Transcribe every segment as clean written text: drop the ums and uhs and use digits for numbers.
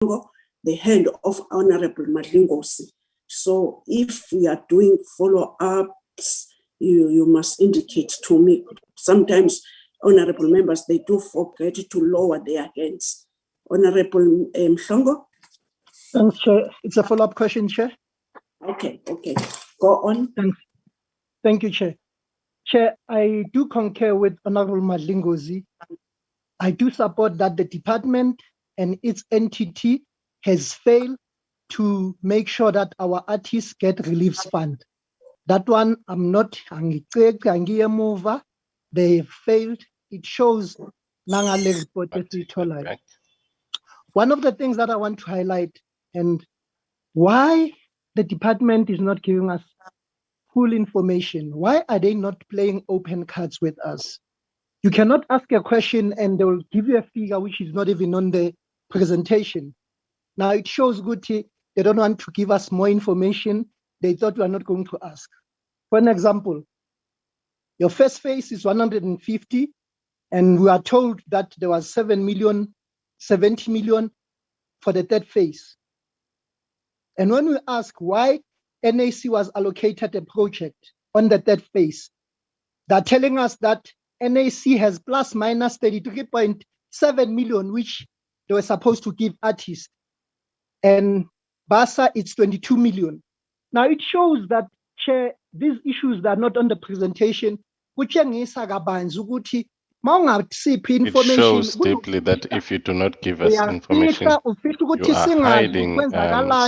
the hand of Honorable Madlingosi. So if we are doing follow-ups, you must indicate to me. Sometimes honorable members, they do forget to lower their hands. Honorable Mhlongo? Thanks, Chair. It's a follow-up question, Chair. Okay. Go on. Thanks. Thank you, Chair. Chair, I do concur with Honorable Madlingosi. I do support that the department and its entity has failed to make sure that our artists get relief fund. That one, I'm not mover. They failed. It shows Nangale report. One of the things that I want to highlight and why the department is not giving us full information. Why are they not playing open cards with us? You cannot ask a question and they will give you a figure which is not even on the presentation. Now it shows Guti, they don't want to give us more information. They thought we are not going to ask. For an example, your first phase is 150, and we are told that there was 70 million for the third phase. And when we ask why NAC was allocated a project on the third phase, they're telling us that NAC has plus minus 33.7 million, which they were supposed to give artists. And BASA, it's 22 million. Now it shows that, Chair, these issues that are not on the presentation. It shows deeply that if you do not give us information, you are hiding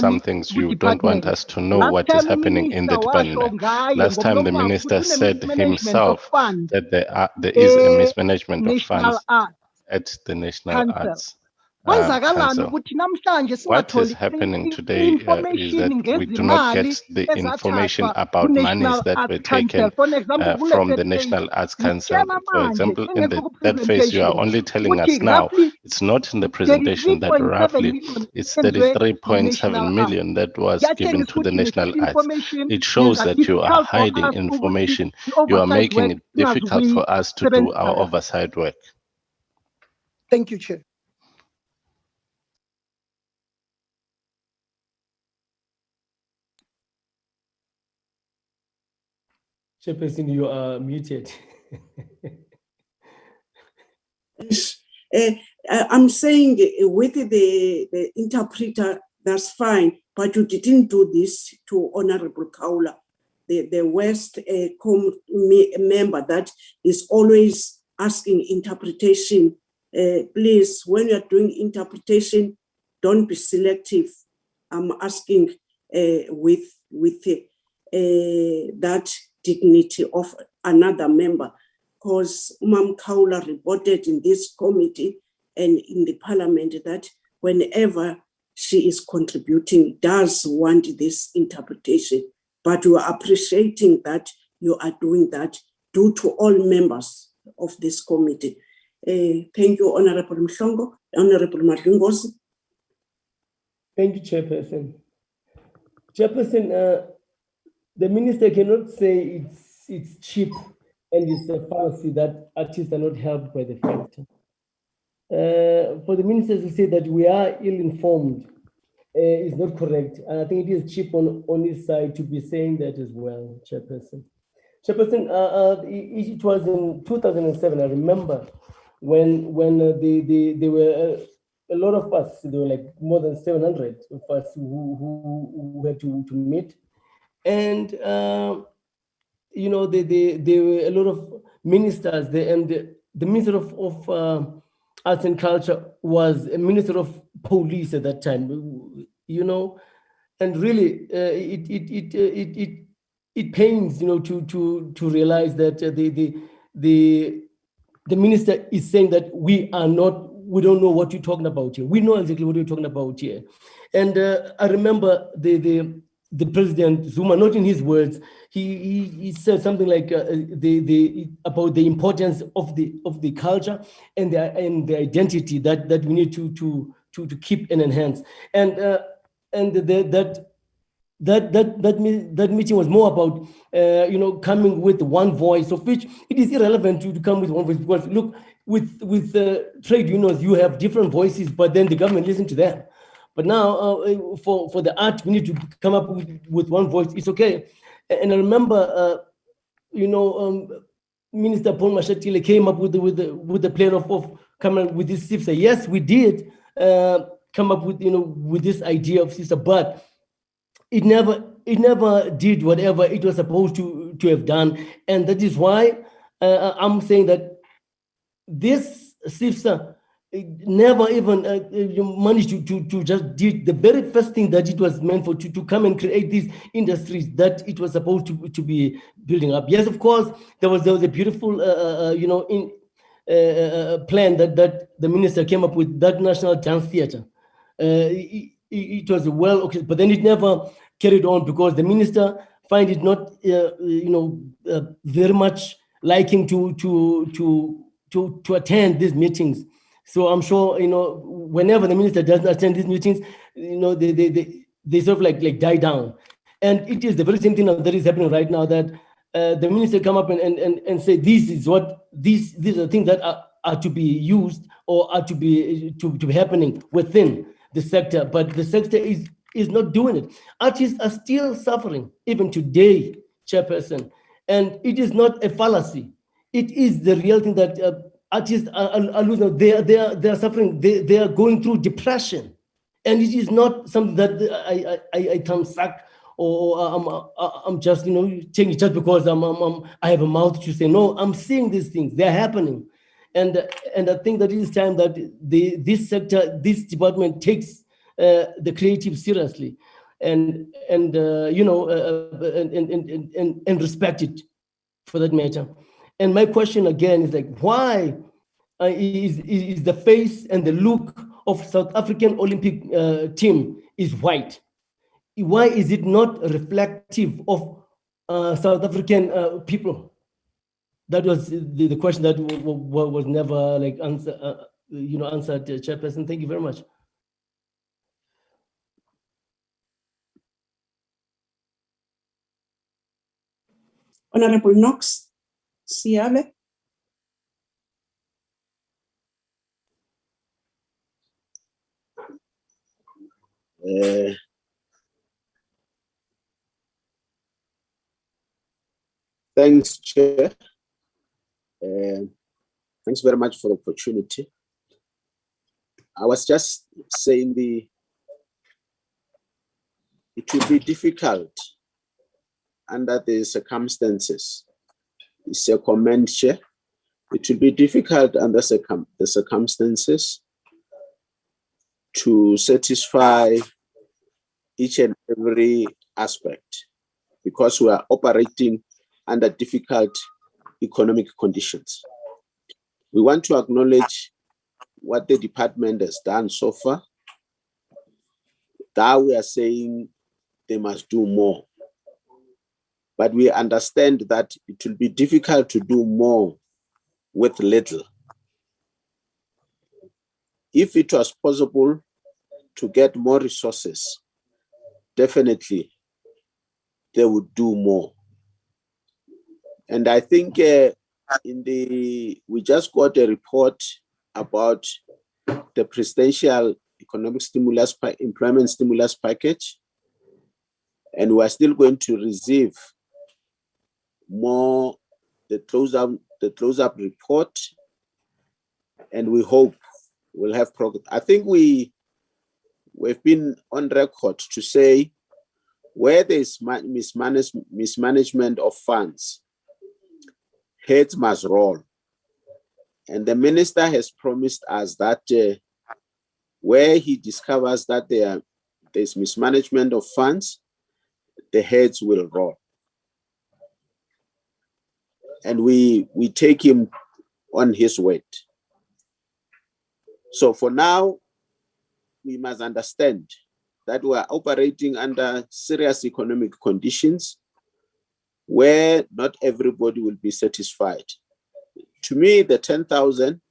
some things. You don't want us to know what is happening in the department. Last time the minister said himself that there is a mismanagement of funds at the National Arts Council. What is happening today is that we do not get the information about monies that were taken from the National Arts Council. For example, in the third phase, you are only telling us now, it's not in the presentation that roughly it's 33.7 million that was given to the National Arts. It shows that you are hiding information. You are making it difficult for us to do our oversight work. Thank you, Chair. Chairperson, you are muted. I'm saying with the interpreter, that's fine, but you didn't do this to Honorable Kaula, the West member that is always asking interpretation. Please, when you're doing interpretation, don't be selective. I'm asking with that dignity of another member, because Umam Kaula reported in this committee and in the parliament that whenever she is contributing, does want this interpretation. But we are appreciating that you are doing that due to all members of this committee. Thank you, Honorable Mhlongo. Honorable Madlingosi. Thank you, Chairperson. Chairperson, the minister cannot say it's cheap and it's a fallacy that artists are not helped by the factor. For the minister to say that we are ill-informed is not correct. And I think it is cheap on his side to be saying that as well, Chairperson. Chairperson, it was in 2007, I remember, when there were a lot of us, there were like more than 700 of us who had to meet. And, there were a lot of ministers there, and the Minister of Arts and Culture was a Minister of Police at that time, and really it pains, to realize that the minister is saying that we don't know what you're talking about here. We know exactly what you're talking about here. And I remember the President Zuma, not in his words, he said something like about the importance of the culture and the identity that we need to keep and enhance. And that meeting was more about coming with one voice, of which it is irrelevant to come with one voice, because look, with trade unions you have different voices, but then the government listens to them. But now for the art, we need to come up with one voice. It's okay. And I remember, Minister Paul Mashatile came up with the plan of coming up with this CIFSA. Yes, we did come up with this idea of CIFSA, but it never did whatever it was supposed to have done. And that is why I'm saying that this CIFSA never even managed to just did the very first thing that it was meant for, to come and create these industries that it was supposed to be building up. Yes, of course, there was a beautiful plan that the minister came up with, that National Dance Theatre. It was well, okay, but then it never carried on because the minister find it not very much liking to attend these meetings. So I'm sure, whenever the minister doesn't attend these meetings, they sort of like die down. And it is the very same thing that is happening right now, that the minister come up and say, these are the things that are to be used or are to be happening within the sector, but the sector is not doing it. Artists are still suffering, even today, Chairperson. And it is not a fallacy. It is the real thing that artists are losing. They are suffering. They are going through depression, and it is not something that I can sack or I'm just taking it just because I have a mouth to say. No, I'm seeing these things. They're happening, and I think that it is time that this sector, this department takes the creative seriously, and respect it, for that matter. And my question again is like, why is the face and the look of South African Olympic team is white? Why is it not reflective of South African people? That was the question that was never like answered, Chairperson. Thank you very much. Honorable Knox Siale. Thanks, Chair. Thanks very much for the opportunity. I was just saying it will be difficult under the circumstances. It's a comment, Chair. It will be difficult under the circumstances to satisfy each and every aspect because we are operating under difficult economic conditions. We want to acknowledge what the department has done so far. That we are saying they must do more. But we understand that it will be difficult to do more with little. If it was possible to get more resources, definitely they would do more. And I think we just got a report about the presidential economic stimulus, employment stimulus package, and we are still going to receive more, the close-up report, and we hope we'll have progress. I think we've been on record to say where there is mismanagement of funds, heads must roll. And the minister has promised us that where he discovers that there's mismanagement of funds, the heads will roll. And we take him on his word. So for now, we must understand that we are operating under serious economic conditions where not everybody will be satisfied. To me, the 10,000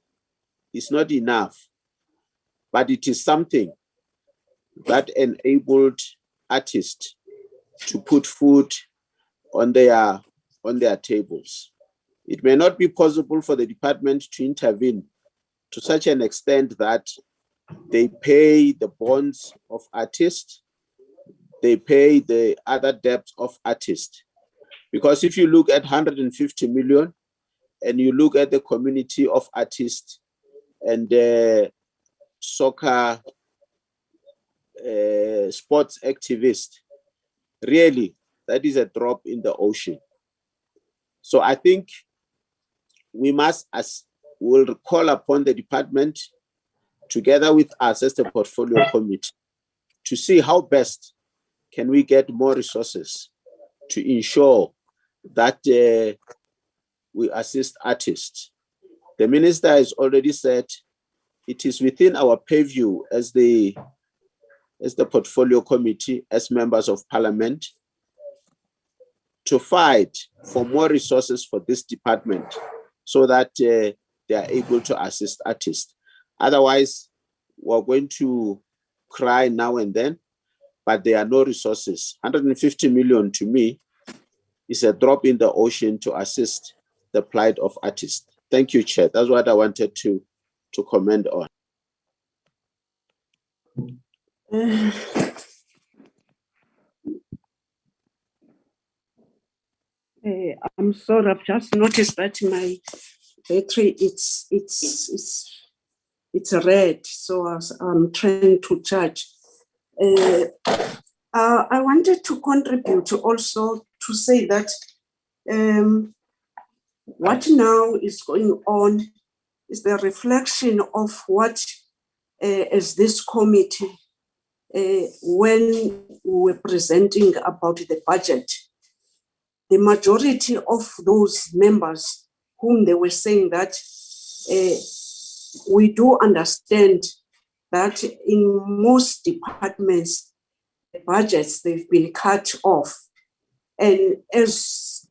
is not enough, but it is something that enabled artists to put food on their tables. It may not be possible for the department to intervene to such an extent that They pay the bonds of artists. They pay the other debts of artists. Because if you look at 150 million and you look at the community of artists and soccer sports activists, really, that is a drop in the ocean. So I think we must, we'll call upon the department together with us as the portfolio committee to see how best can we get more resources to ensure that we assist artists. The minister has already said it is within our purview as the portfolio committee, as members of parliament, to fight for more resources for this department so that they are able to assist artists. Otherwise, we're going to cry now and then, but there are no resources. 150 million to me is a drop in the ocean to assist the plight of artists. Thank you, Chair. That's what I wanted to comment on. I'm sorry, I've just noticed that my battery it's red, so I'm trying to charge. I wanted to contribute also to say that what now is going on is the reflection of what as this committee when we were presenting about the budget, the majority of those members whom they were saying that we do understand that in most departments, the budgets, they've been cut off. And as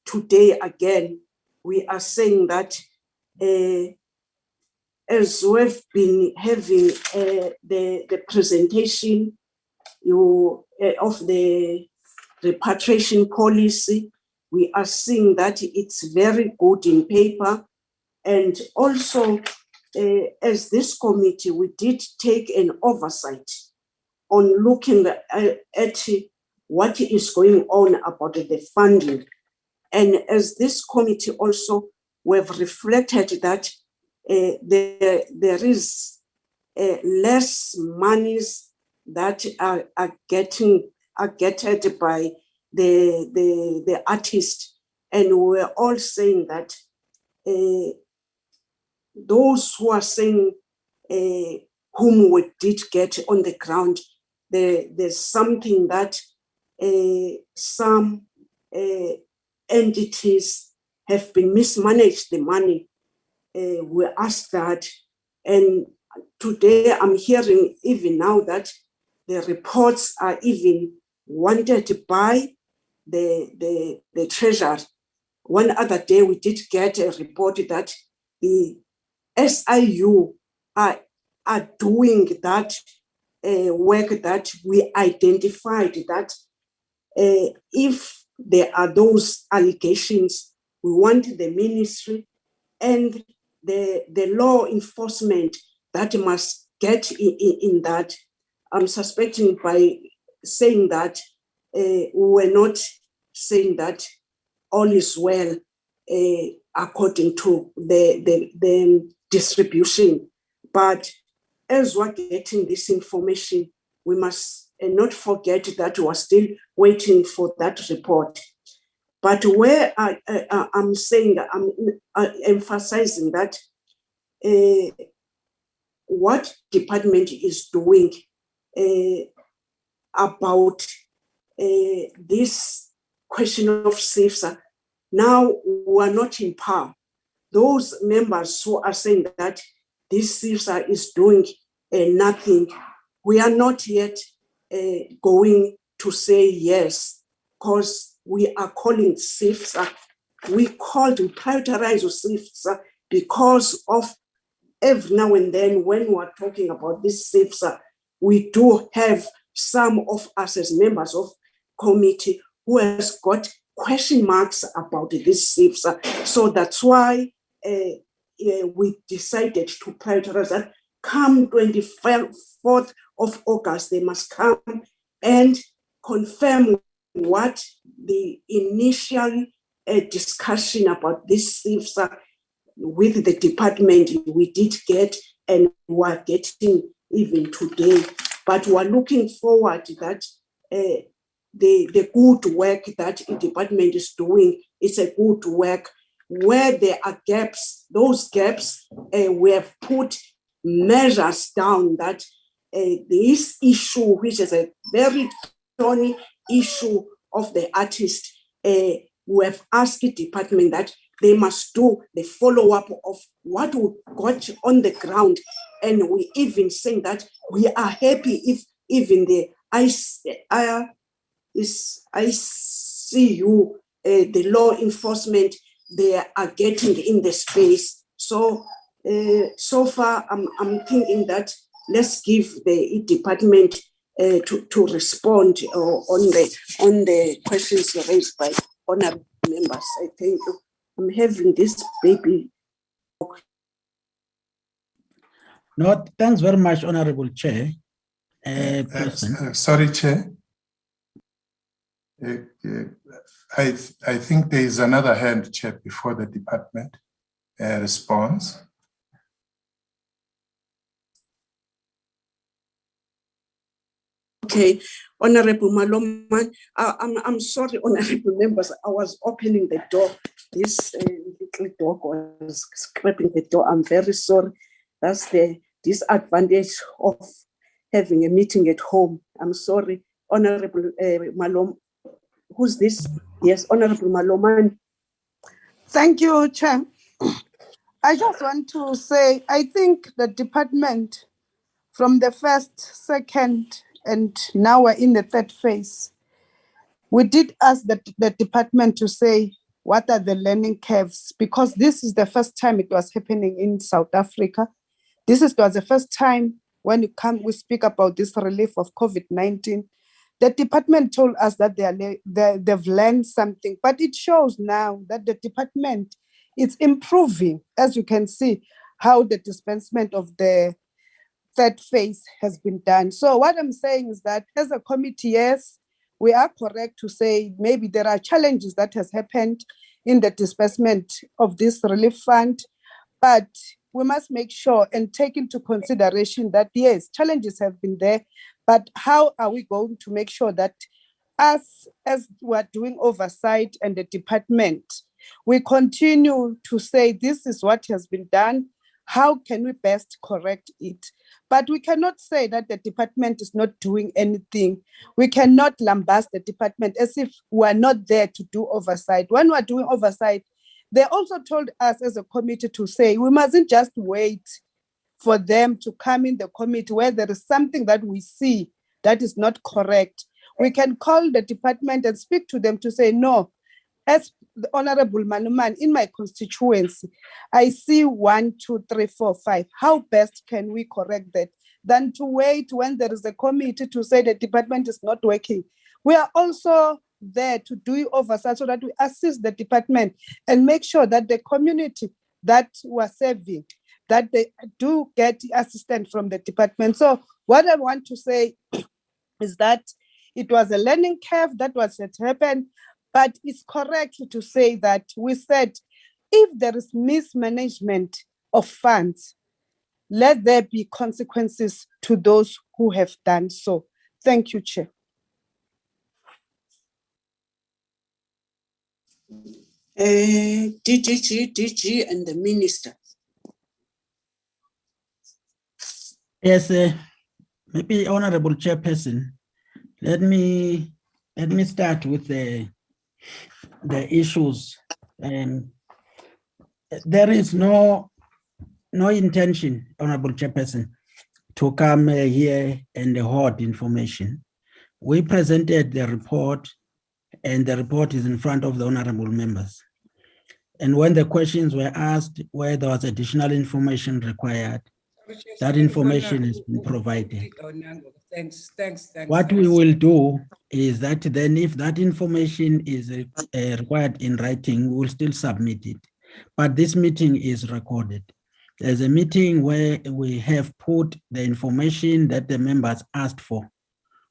today again, we are saying that as we've been having the presentation of the repatriation policy, we are seeing that it's very good in paper. And also, as this committee, we did take an oversight on looking at what is going on about the funding. And as this committee also, we've reflected that there is less monies that are getting by the artist, and we're all saying that those who are saying whom we did get on the ground, there's something that some entities have been mismanaged the money. We asked that, and today I'm hearing even now that the reports are even wanted by the treasurer. One other day we did get a report that the SIU are doing that work that we identified, that if there are those allegations, we want the ministry and the law enforcement that must get in that. I'm suspecting by saying that we're not saying that all is well according to the distribution. But as we're getting this information, we must not forget that we're still waiting for that report. But where I'm saying, I'm emphasizing that what department is doing about this question of SIFSA, now we are not in power. Those members who are saying that this SIFSA is doing nothing, we are not yet going to say yes, because we are calling SIFSA. We prioritize SIFSA because of every now and then when we're talking about this SIFSA, we do have some of us as members of committee who has got question marks about this SIFSA. So that's why we decided to prioritize that. come 24th of August, they must come and confirm what the initial discussion about this CIFSA with the department we did get and we are getting even today. But we're looking forward that the good work that the department is doing is a good work. Where there are gaps, those gaps, we have put measures down that this issue, which is a very thorny issue of the artist, we have asked the department that they must do the follow-up of what we got on the ground. And we even saying that we are happy if even the ICU, the law enforcement, they are getting in the space. So, so far, I'm thinking that let's give the department to respond on the questions raised by honorable members. I thank you. I'm having this baby. No, thanks very much, Honorable Chair. Sorry, Chair. I think there is another hand, Chair, before the department responds. Okay, Honorable Maloman, I'm sorry, honorable members, I was opening the door. This little dog was scraping the door. I'm very sorry. That's the disadvantage of having a meeting at home. I'm sorry, Honorable Malom. Who's this? Yes, Honorable Maloman. Thank you, Chair. I just want to say, I think the department from the first, second, and now we're in the third phase. We did ask the department to say, what are the learning curves? Because this is the first time it was happening in South Africa. This was the first time when we speak about this relief of COVID-19. The department told us that they've learned something, but it shows now that the department is improving, as you can see, how the dispensement of the third phase has been done. So what I'm saying is that as a committee, yes, we are correct to say maybe there are challenges that has happened in the disbursement of this relief fund, but we must make sure and take into consideration that yes, challenges have been there, but how are we going to make sure that us, as we're doing oversight and the department, we continue to say this is what has been done, how can we best correct it? But we cannot say that the department is not doing anything. We cannot lambast the department as if we're not there to do oversight. When we're doing oversight, they also told us as a committee to say we mustn't just wait for them to come in the committee where there is something that we see that is not correct. We can call the department and speak to them to say, no, as the Honorable Manuman, in my constituency, I see 1, 2, 3, 4, 5. How best can we correct that? Than to wait when there is a committee to say the department is not working. We are also there to do oversight so that we assist the department and make sure that the community that we're serving, that they do get assistance from the department. So what I want to say is that it was a learning curve that was to happen, but it's correct to say that we said if there is mismanagement of funds, let there be consequences to those who have done so. Thank you, Chair. DG and the minister. Yes, maybe Honorable Chairperson, let me start with the issues. There is no intention, Honorable Chairperson, to come here and hoard information. We presented the report, and the report is in front of the honorable members. And when the questions were asked where there was additional information required, that information has been provided. What we will do is that then if that information is required in writing, we will still submit it. But this meeting is recorded. There's a meeting where we have put the information that the members asked for.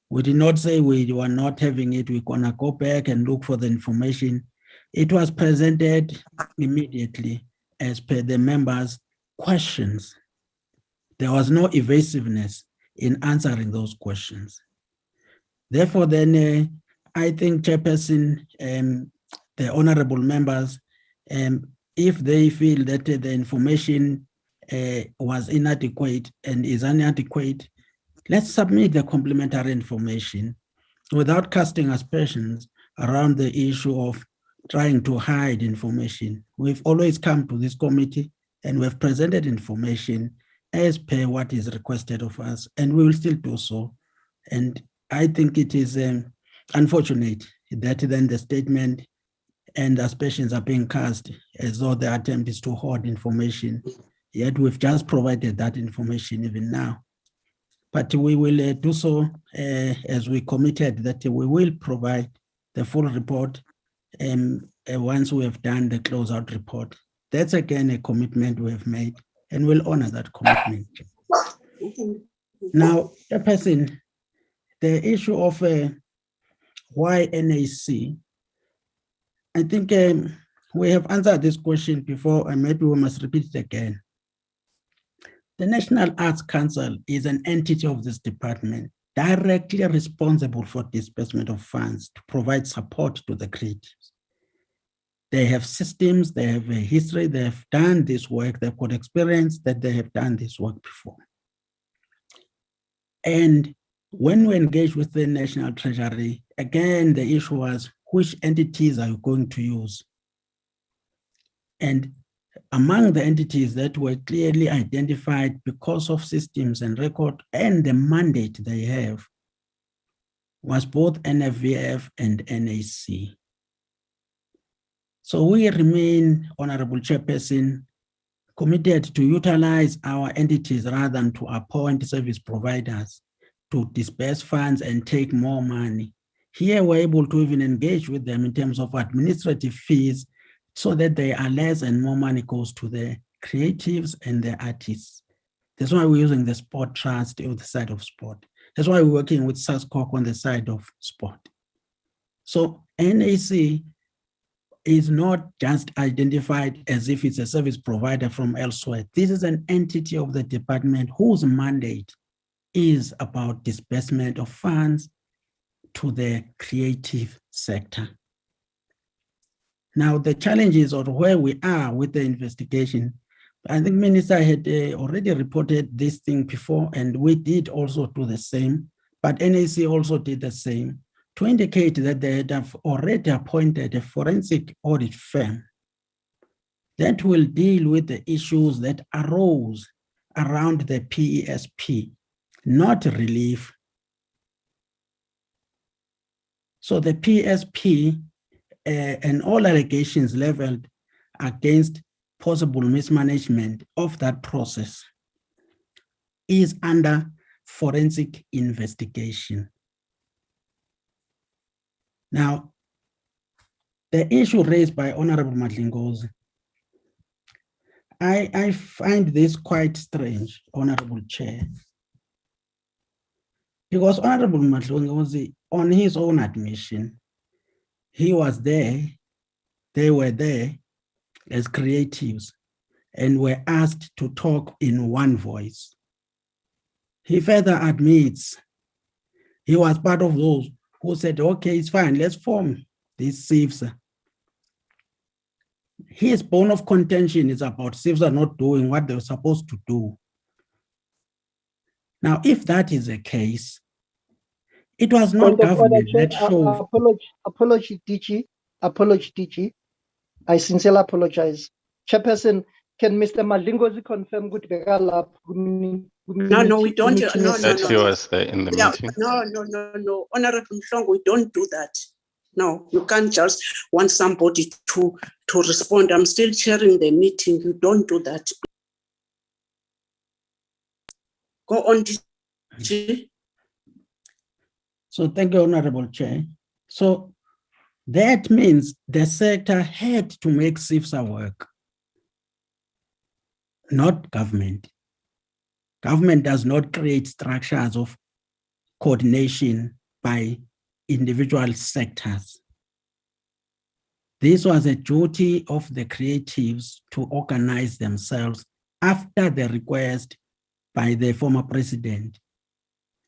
We did not say we were not having it. We're gonna go back and look for the information. It was presented immediately as per the members' questions. There was no evasiveness in answering those questions. Therefore, then I think, Chairperson, the honorable members, if they feel that the information was inadequate and is inadequate, let's submit the complementary information without casting aspersions around the issue of trying to hide information. We've always come to this committee and we've presented information as per what is requested of us, and we will still do so. And I think it is unfortunate that then the statement and aspersions are being cast as though the attempt is to hoard information, yet we've just provided that information even now. But we will do so as we committed that we will provide the full report once we have done the closeout report. That's again a commitment we have made, and we'll honor that commitment. Now, Chairperson, the issue of why NAC, I think we have answered this question before, and maybe we must repeat it again. The National Arts Council is an entity of this department, directly responsible for disbursement of funds to provide support to the creatives. They have systems, they have a history, they have done this work, they've got experience that they have done this work before. And when we engage with the National Treasury, again, the issue was, which entities are you going to use? And among the entities that were clearly identified because of systems and record and the mandate they have was both NFVF and NAC. So we remain, Honorable Chairperson, committed to utilize our entities rather than to appoint service providers to disperse funds and take more money. Here we're able to even engage with them in terms of administrative fees so that they are less and more money goes to the creatives and the artists. That's why we're using the Sport Trust on the side of sport. That's why we're working with SASCOC on the side of sport. So NAC is not just identified as if it's a service provider from elsewhere. This is an entity of the department whose mandate is about disbursement of funds to the creative sector. Now, the challenges of where we are with the investigation, I think Minister had already reported this thing before, and we did also do the same, but NAC also did the same to indicate that they have already appointed a forensic audit firm that will deal with the issues that arose around the PESP, not relief. So the PSP and all allegations leveled against possible mismanagement of that process is under forensic investigation. Now, the issue raised by Honorable Madlingozi, I find this quite strange, Honorable Chair, because Honorable Madlingozi, on his own admission, he was there, they were there as creatives and were asked to talk in one voice. He further admits he was part of those who said, okay, it's fine, let's form these CIFSA. His bone of contention is about CIFSA not doing what they were supposed to do. Now, if that is the case, it was not government that showed. Apology, DG. I sincerely apologize. Chairperson, can Mr. Madlingozi confirm good? No, we don't. That he was there in the meeting. No. Honorable Mhlongo, we don't do that. No, you can't just want somebody to respond. I'm still chairing the meeting. You don't do that. Go on, DG. So thank you, Honorable Chair. So that means the sector had to make CIFSA work. not government. Government does not create structures of coordination by individual sectors. This was a duty of the creatives to organize themselves after the request by the former president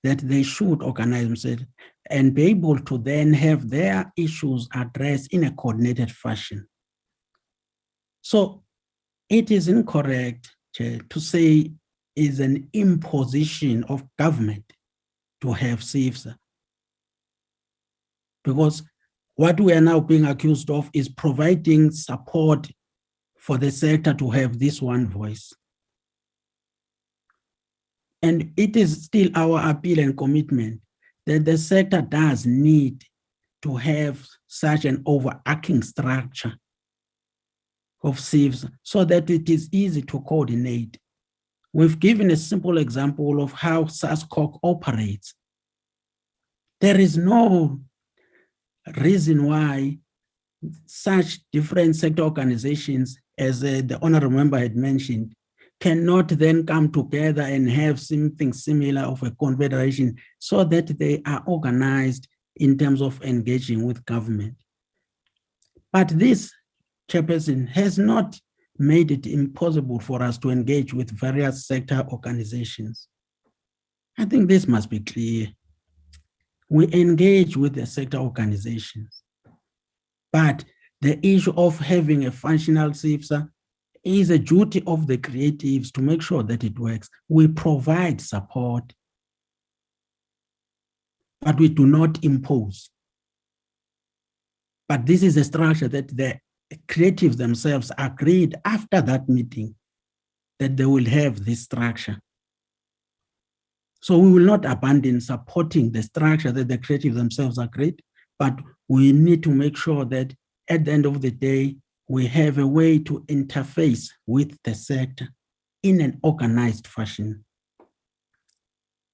that they should organize themselves and be able to then have their issues addressed in a coordinated fashion. So it is incorrect, Chair, to say is an imposition of government to have CIFSA, because what we are now being accused of is providing support for the sector to have this one voice. And it is still our appeal and commitment that the sector does need to have such an overarching structure of CIFSA so that it is easy to coordinate. We've given a simple example of how SASCOC operates. There is no reason why such different sector organizations, as the honorable member had mentioned, cannot then come together and have something similar of a confederation so that they are organized in terms of engaging with government. But this, Chairperson, has not made it impossible for us to engage with various sector organizations. I think this must be clear. We engage with the sector organizations, but the issue of having a functional CIFSA is a duty of the creatives to make sure that it works. We provide support, but we do not impose. But this is a structure that the creatives themselves agreed after that meeting that they will have this structure. So we will not abandon supporting the structure that the creatives themselves agreed, but we need to make sure that at the end of the day, we have a way to interface with the sector in an organized fashion.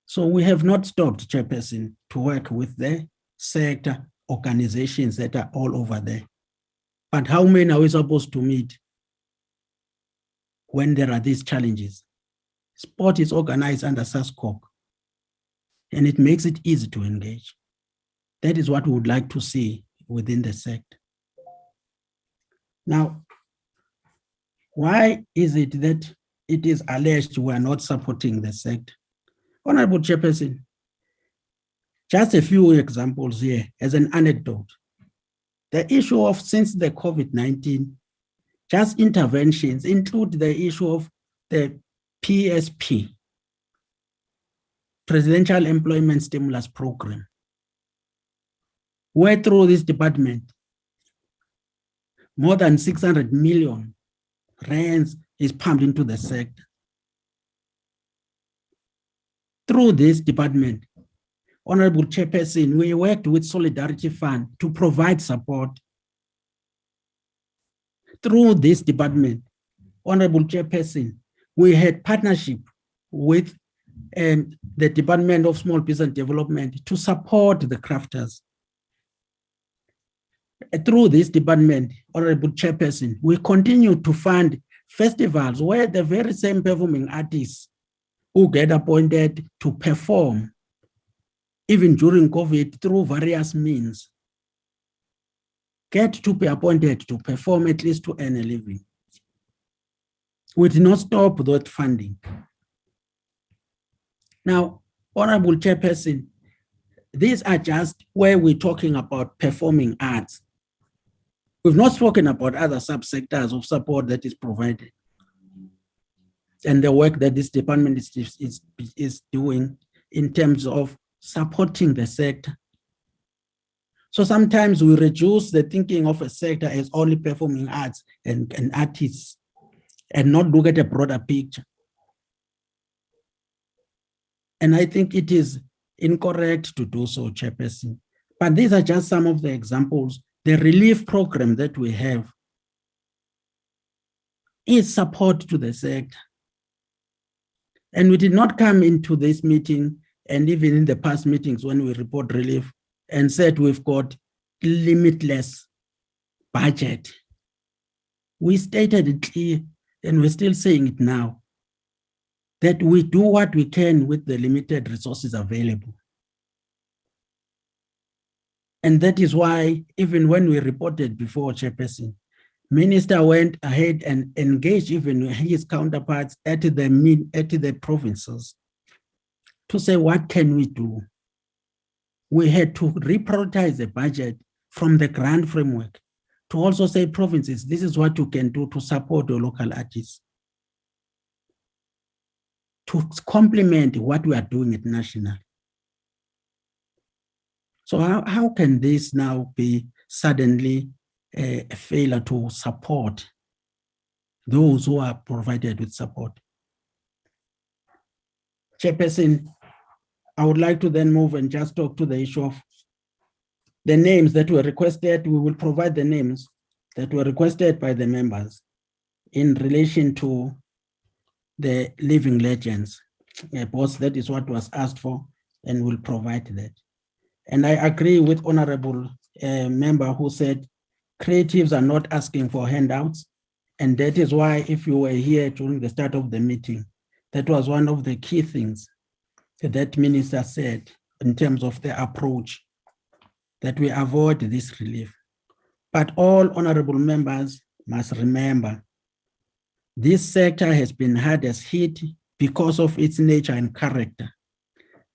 So we have not stopped, Chairperson, to work with the sector organizations that are all over there. But how many are we supposed to meet when there are these challenges? Sport is organized under SASCOC, and it makes it easy to engage. That is what we would like to see within the sector. Now, why is it that it is alleged we are not supporting the sector? Honorable Chairperson, just a few examples here as an anecdote. The issue of, since the COVID-19, just interventions include the issue of the PSP, Presidential Employment Stimulus Program, where through this department, more than 600 million rands is pumped into the sector. Through this department, Honorable Chairperson, we worked with Solidarity Fund to provide support. Through this department, Honorable Chairperson, we had partnership with the Department of Small Business Development to support the crafters. Through this department, Honorable Chairperson, we continue to fund festivals where the very same performing artists who get appointed to perform, even during COVID, through various means, get to be appointed to perform at least to earn a living. We did not stop that funding. Now, Honorable Chairperson, these are just where we're talking about performing arts. We've not spoken about other subsectors of support that is provided and the work that this department is doing in terms of supporting the sector. So sometimes we reduce the thinking of a sector as only performing arts and artists and not look at a broader picture. And I think it is incorrect to do so, Chairperson. But these are just some of the examples. The relief program that we have is support to the sector. And we did not come into this meeting and even in the past meetings when we report relief and said we've got limitless budget. We stated it clear and we're still saying it now. that we do what we can with the limited resources available. And that is why, even when we reported before, Chairperson, Minister went ahead and engaged even his counterparts at the provinces to say, what can we do? We had to reprioritize the budget from the grant framework to also say, provinces, this is what you can do to support your local artists, to complement what we are doing at national. So how can this now be suddenly a failure to support those who are provided with support? Chairperson, I would like to then move and just talk to the issue of the names that were requested. We will provide the names that were requested by the members in relation to the living legends. Boss, that is what was asked for, and we'll provide that. And I agree with Honorable Member who said creatives are not asking for handouts. And that is why, if you were here during the start of the meeting, that was one of the key things that Minister said in terms of the approach, that we avoid this relief. But all honorable members must remember, this sector has been hardest hit because of its nature and character,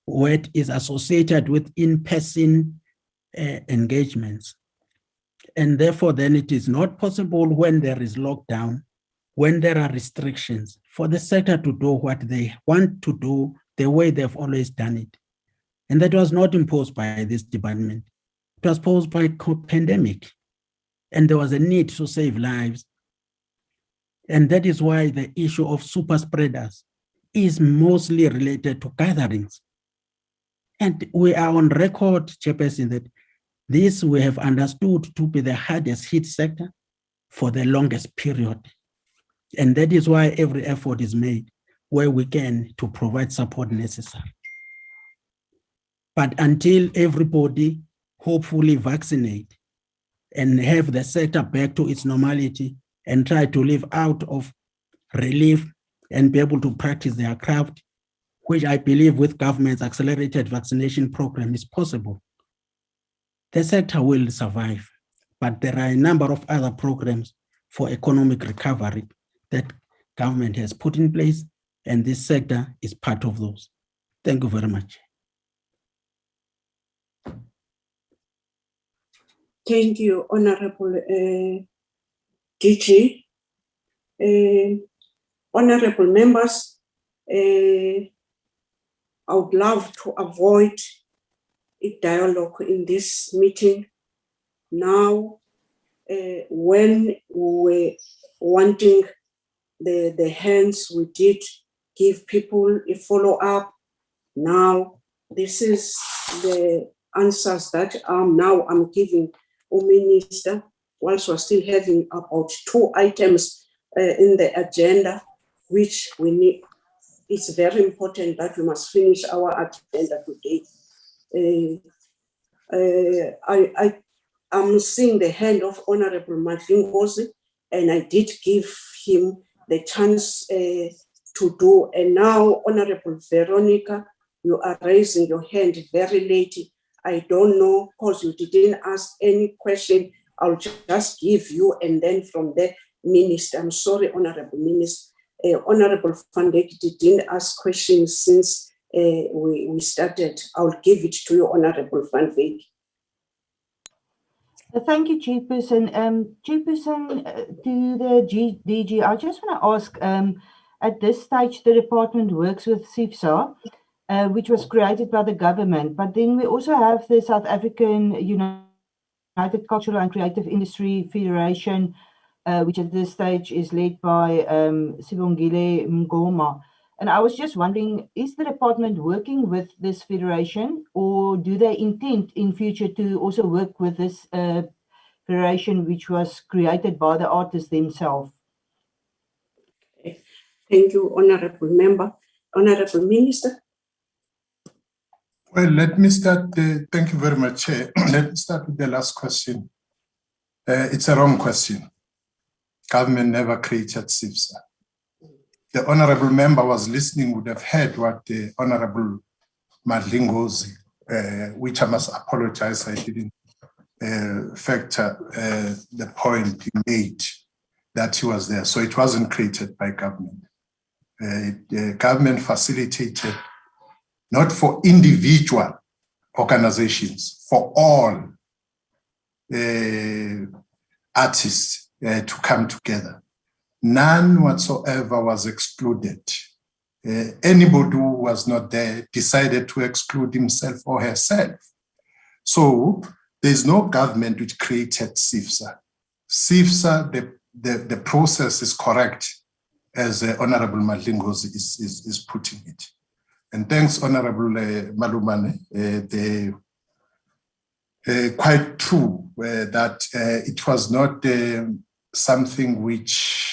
where it is associated with in-person engagements. And therefore, then it is not possible when there is lockdown, when there are restrictions, for the sector to do what they want to do the way they've always done it. And that was not imposed by this department. It was posed by pandemic. And there was a need to save lives. And that is why the issue of super spreaders is mostly related to gatherings. And we are on record, Chairperson, that this we have understood to be the hardest hit sector for the longest period. And that is why every effort is made where we can to provide support necessary. But until everybody hopefully vaccinate and have the sector back to its normality and try to live out of relief and be able to practice their craft, which I believe with government's accelerated vaccination program is possible, the sector will survive. But there are a number of other programs for economic recovery that government has put in place, and this sector is part of those. Thank you very much. Thank you, Honorable DG. Honorable members, I would love to avoid a dialogue in this meeting. Now, when we were wanting the hands, we did give people a follow-up. Now, this is the answers that I'm giving Minister, whilst we're still having about 2 items in the agenda, which we need. It's very important that we must finish our agenda today. I'm seeing the hand of Honorable Madlingozi, and I did give him the chance to do. And now, Honorable Veronica, you are raising your hand very late. I don't know, because you didn't ask any question. I'll just give you, and then from there, Minister. I'm sorry, Honorable Minister. Honorable Van Dijk didn't ask questions since we started. I'll give it to you, Honorable Van Dijk. Thank you, Chairperson. Chairperson, to the DG, I just want to ask, at this stage, the department works with SIFSA, which was created by the government, but then we also have the South African United Cultural and Creative Industry Federation, which at this stage is led by Sibongile Mngoma. And I was just wondering, is the department working with this federation, or do they intend in future to also work with this federation which was created by the artists themselves? Thank you, Honorable Member. Honorable Minister. Well, let me start. Thank you very much, Chair. Let me start with the last question. It's a wrong question. Government never created SIFSA. the honorable member was listening would have heard what the Honorable Madlingozi, which I must apologize, I didn't factor the point he made that he was there. So it wasn't created by government. The government facilitated not for individual organizations, for all artists to come together. None whatsoever was excluded. Anybody who was not there decided to exclude himself or herself. So there's no government which created CIFSA. CIFSA, the process is correct, as Honorable Madlingozi is putting it. And thanks, Honorable Malumane. Quite true that it was not something which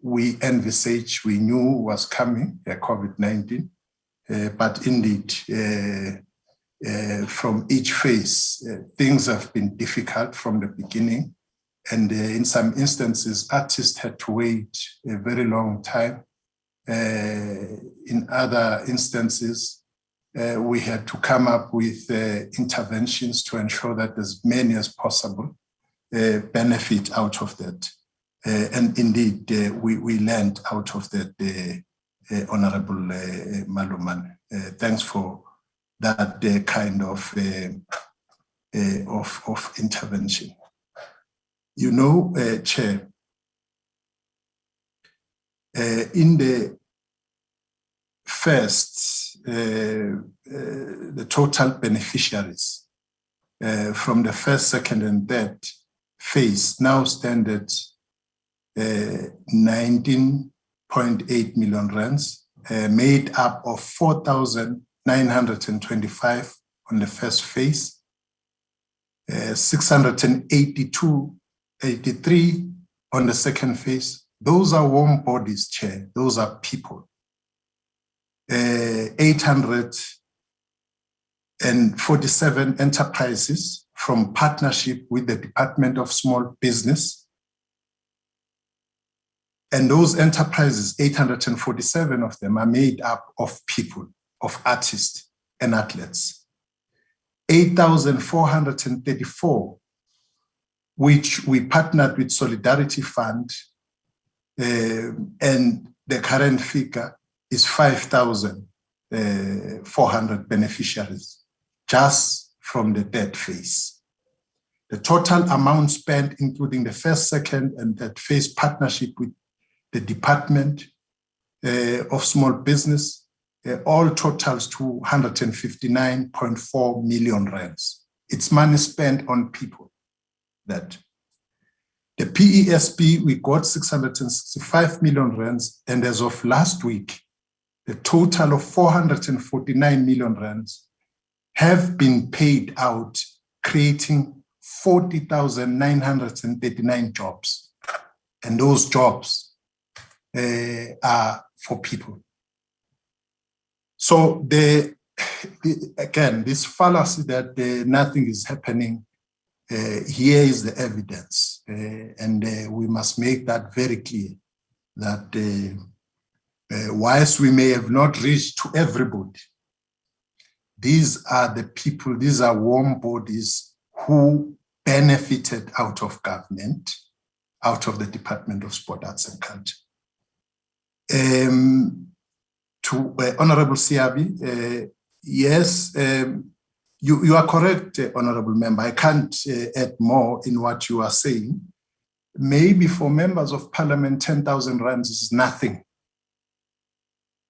we envisaged, we knew was coming, COVID-19, but indeed, from each phase, things have been difficult from the beginning. And in some instances, artists had to wait a very long time. In other instances, we had to come up with interventions to ensure that as many as possible benefit out of that. And indeed, we learned out of that, Honorable Maluman. Thanks for that kind of intervention. You know, Chair, in the first, the total beneficiaries from the first, second, and third phase now stand at 19.8 million rands, made up of 4,925 on the first phase, 683 on the second phase. Those are warm bodies, Chair. Those are people. 847 enterprises from partnership with the Department of Small Business. And those enterprises, 847 of them, are made up of people, of artists and athletes. 8,434, which we partnered with Solidarity Fund, and the current figure is 5,400 beneficiaries, just from the third phase. The total amount spent, including the first, second, and third phase partnership with the Department of Small Business, all totals to 159.4 million rands. It's money spent on people. That the PESP, we got 665 million rands, and as of last week, the total of 449 million rands have been paid out, creating 40,939 jobs. And those jobs are for people. So again, this fallacy that nothing is happening, here is the evidence. And we must make that very clear, that whilst we may have not reached to everybody, these are the people, these are warm bodies who benefited out of government, out of the Department of Sport, Arts and Culture. To Honorable Siabi, yes, you are correct, Honorable Member. I can't add more in what you are saying. Maybe for members of Parliament, 10,000 rands is nothing.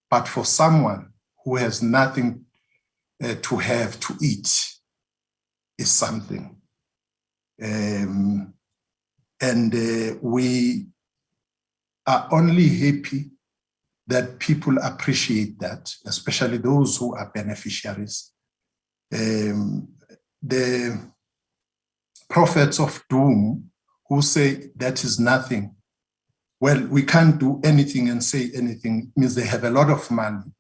But for someone who has nothing to have to eat is something. And we are only happy that people appreciate that, especially those who are beneficiaries. The prophets of doom who say that is nothing, well, we can't do anything and say anything, it means they have a lot of money,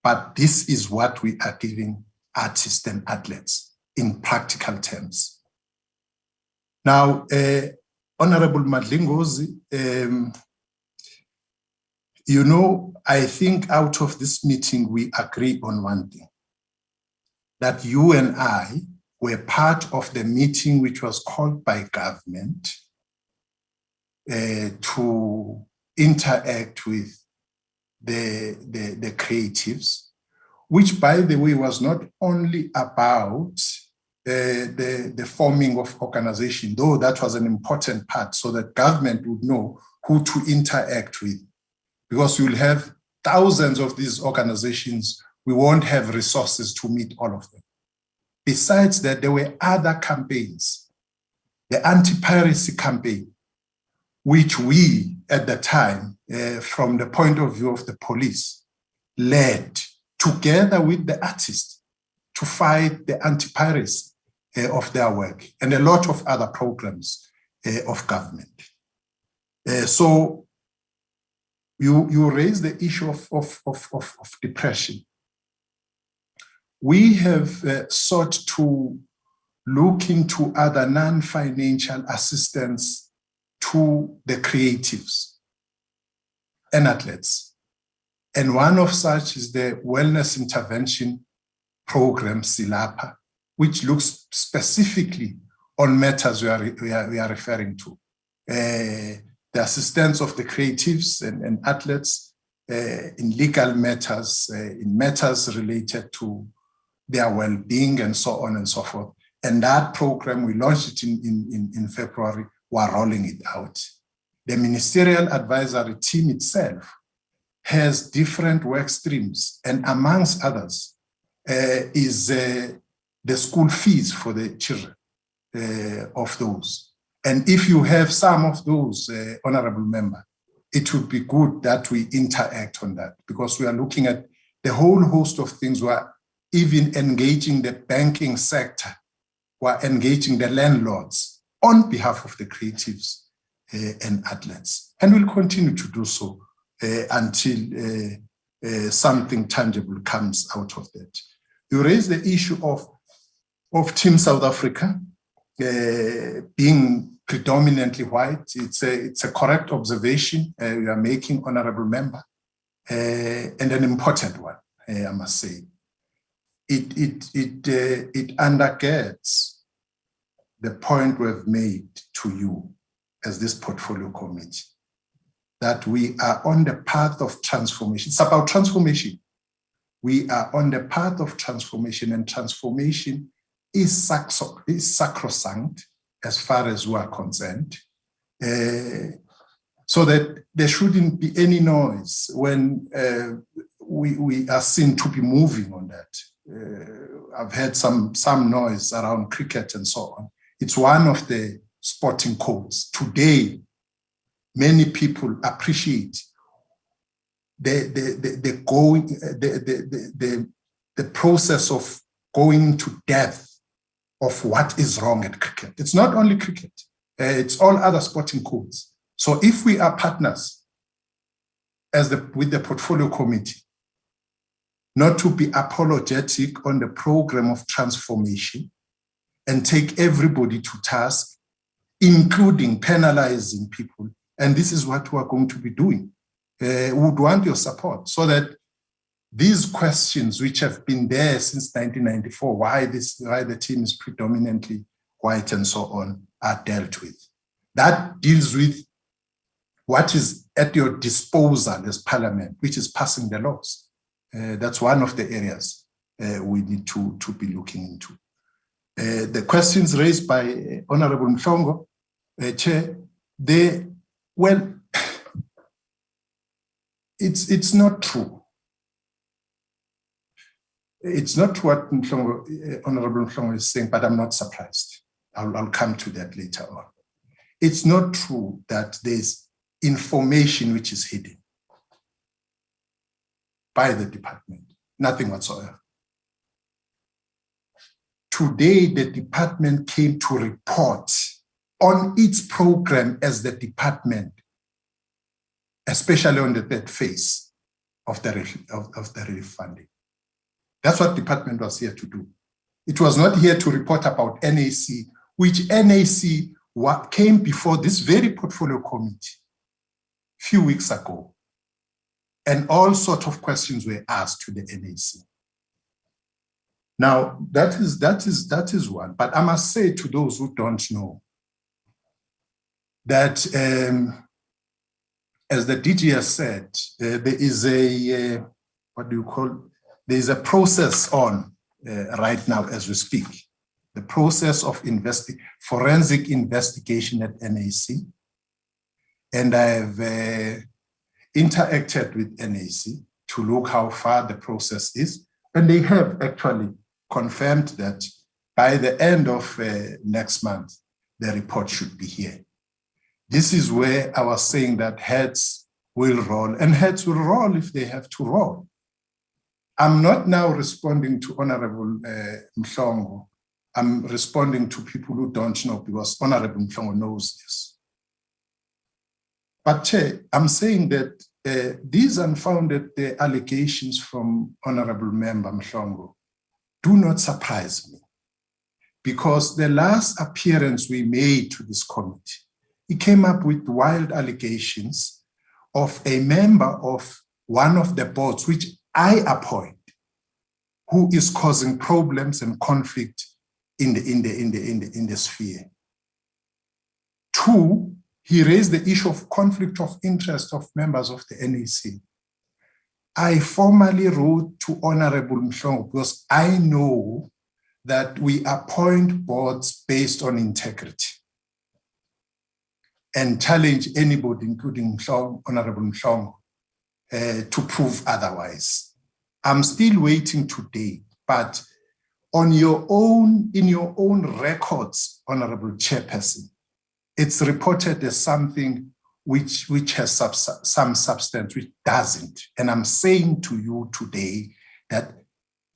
but this is what we are giving artists and athletes in practical terms. Now, Honorable Madlingozi, You know, I think out of this meeting, we agree on one thing, that you and I were part of the meeting which was called by government to interact with the creatives, which, by the way, was not only about the forming of organization, though that was an important part, so that government would know who to interact with. Because we'll have thousands of these organizations, we won't have resources to meet all of them. Besides that, there were other campaigns, the Anti-Piracy Campaign, which we, at the time, from the point of view of the police, led together with the artists to fight the anti-piracy of their work, and a lot of other programs of government. So you raise the issue of depression. We have sought to look into other non-financial assistance to the creatives and athletes. And one of such is the Wellness Intervention Program, SILAPA, which looks specifically on matters we are referring to. The assistance of the creatives and athletes in legal matters, in matters related to their well-being and so on and so forth. And that program, we launched it in February, we're rolling it out. The Ministerial Advisory Team itself has different work streams, and amongst others is the school fees for the children of those. And if you have some of those, Honorable Member, it would be good that we interact on that, because we are looking at the whole host of things. We are even engaging the banking sector, we are engaging the landlords on behalf of the creatives and athletes. And we'll continue to do so until something tangible comes out of that. You raise the issue of Team South Africa being predominantly white. It's a correct observation you are making, Honorable Member, and an important one, I must say. It undergirds the point we've made to you as this portfolio committee, that we are on the path of transformation. It's about transformation. We are on the path of transformation, and transformation is sacrosanct as far as we are concerned, so that there shouldn't be any noise when we are seen to be moving on that. I've heard some noise around cricket and so on. It's one of the sporting codes. Today, many people appreciate the process of going to depth of what is wrong at cricket. It's not only cricket, it's all other sporting codes. So if we are partners with the portfolio committee, not to be apologetic on the program of transformation and take everybody to task, including penalizing people. And this is what we are going to be doing. We would want your support so that these questions, which have been there since 1994, why the team is predominantly white and so on, are dealt with. That deals with what is at your disposal as Parliament, which is passing the laws. That's one of the areas we need to be looking into. The questions raised by Honorable Mhlongo, Chair, it's not true. It's not what Honorable Mhlongo is saying, but I'm not surprised. I'll come to that later on. It's not true that there's information which is hidden by the department, nothing whatsoever. Today, the department came to report on its program as the department, especially on the third phase of the relief funding. That's what the department was here to do. It was not here to report about NAC, which NAC came before this very portfolio committee a few weeks ago And all sorts of questions were asked to the NAC. Now, that is one. But I must say to those who don't know that, as the DG has said, there is a, there is a process on right now as we speak. The process of forensic investigation at NAC. And I have interacted with NAC to look how far the process is. And they have actually confirmed that by the end of next month, the report should be here. This is where I was saying that heads will roll, and heads will roll if they have to roll. I'm not now responding to Honorable Mhlongo. I'm responding to people who don't know, because Honorable Mhlongo knows this. But Chair, I'm saying that these unfounded allegations from Honorable Member Mhlongo do not surprise me, because the last appearance we made to this committee, he came up with wild allegations of a member of one of the boards which I appoint, who is causing problems and conflict in the sphere. Two, he raised the issue of conflict of interest of members of the NAC. I formally wrote to Honorable Mhlongo, because I know that we appoint boards based on integrity and challenge anybody, including Honorable Mhlongo, to prove otherwise. I'm still waiting today, but in your own records, Honorable Chairperson, it's reported as something which has some substance, which doesn't. And I'm saying to you today that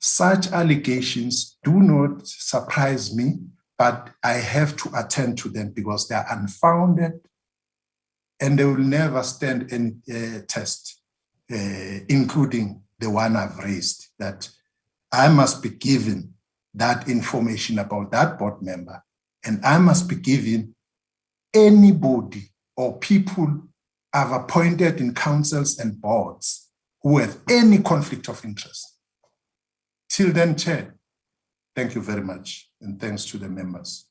such allegations do not surprise me, but I have to attend to them because they are unfounded and they will never stand any test, including the one I've raised, that I must be given that information about that board member, and I must be given anybody or people I've appointed in councils and boards who have any conflict of interest. Till then, Chair, thank you very much, and thanks to the members.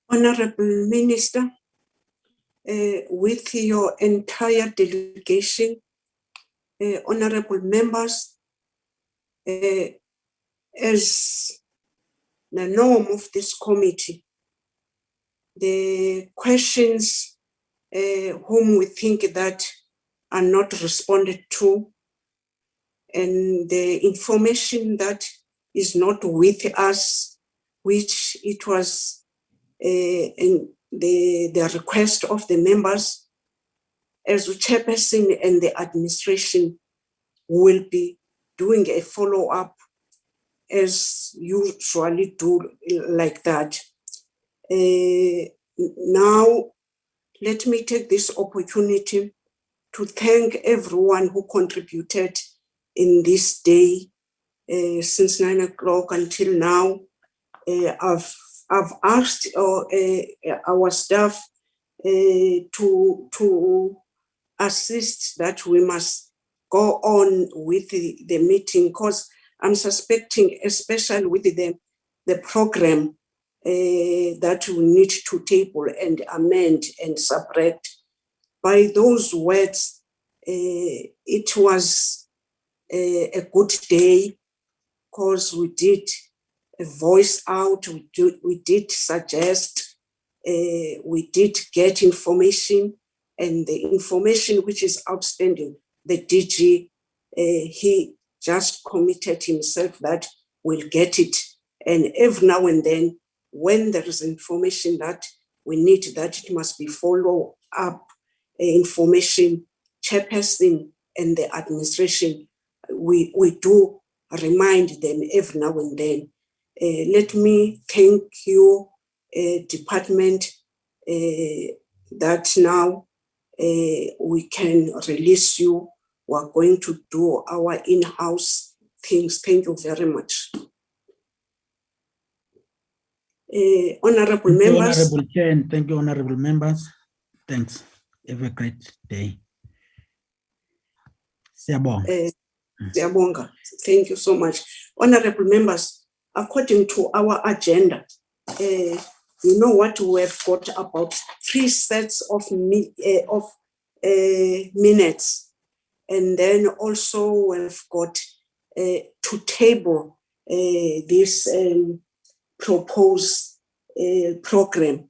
Honorable Minister, with your entire delegation, honorable members, as the norm of this committee, the questions whom we think that are not responded to, and the information that is not with us, which it was in the request of the members, as chairperson and the administration will be doing a follow-up as usually do like that. Now, let me take this opportunity to thank everyone who contributed in this day since 9 o'clock until now. I've asked our staff to assist that we must go on with the meeting, because I'm suspecting, especially with the program that we need to table and amend and subtract. By those words, it was a good day, because we did voice out, we did suggest, we did get information, and the information which is outstanding, the DG, he just committed himself that we'll get it. And every now and then, when there is information that we need, that it must be follow up information, chairperson and the administration, we do remind them every now and then. Let me thank you, department, that now we can release you. We're going to do our in-house things. Thank you very much. Honorable members. Honorable Chair, and thank you, honorable members. Thanks. Have a great day. Siyabonga. Siyabonga. Thank you so much. Honorable members, according to our agenda, you know what we have got about 3 sets of minutes. And then also we've got to table this proposed program.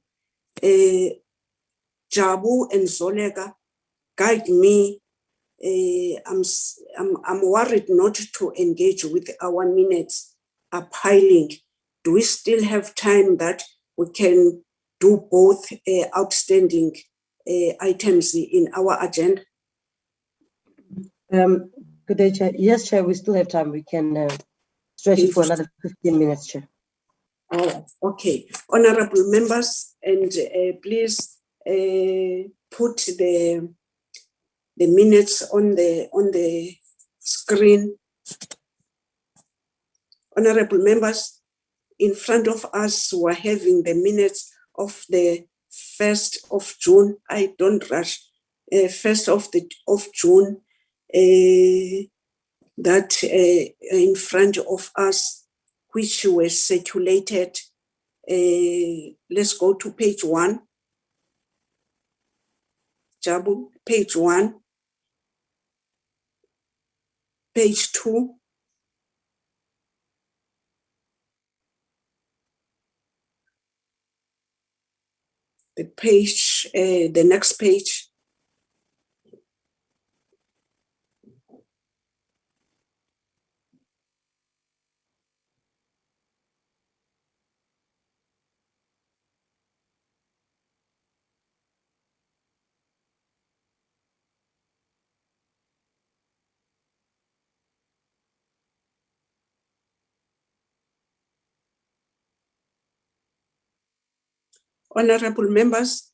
Jabu and Zolega guide me. I'm worried not to engage with our minutes are piling. Do we still have time that we can do both outstanding items in our agenda? Good day, Chair. Yes, Chair, we still have time. We can stretch it for another 15 minutes, Chair. Oh, okay. Honorable members, and please put the minutes on the screen. Honorable members, in front of us, we're having the minutes of the 1st of June. I don't rush. 1st of June. That in front of us, which were circulated. Let's go to page 1. Jabu, page 1. Page 2. The page, the next page. Honorable members,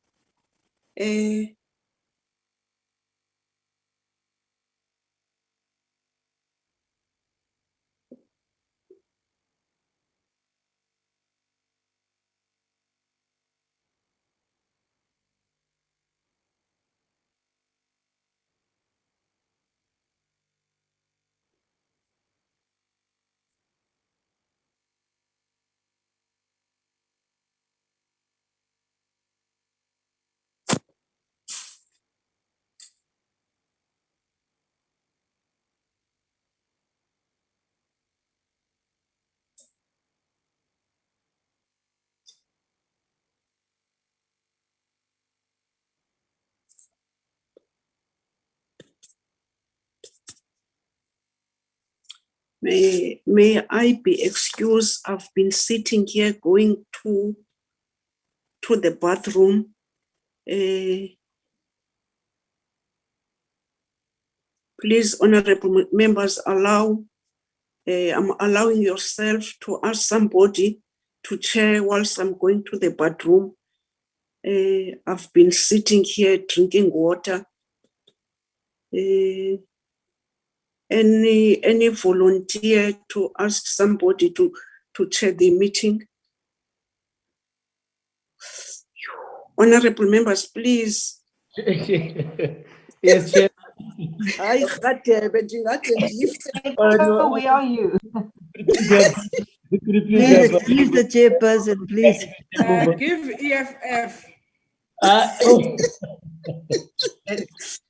may I be excused? I've been sitting here going to the bathroom. Please, honorable members, I'm allowing yourself to ask somebody to chair whilst I'm going to the bathroom. I've been sitting here drinking water. Any volunteer to ask somebody to chair the meeting? Honorable members, please. Yes, Chair. Where are you? Please excuse the chairperson, please. Give EFF.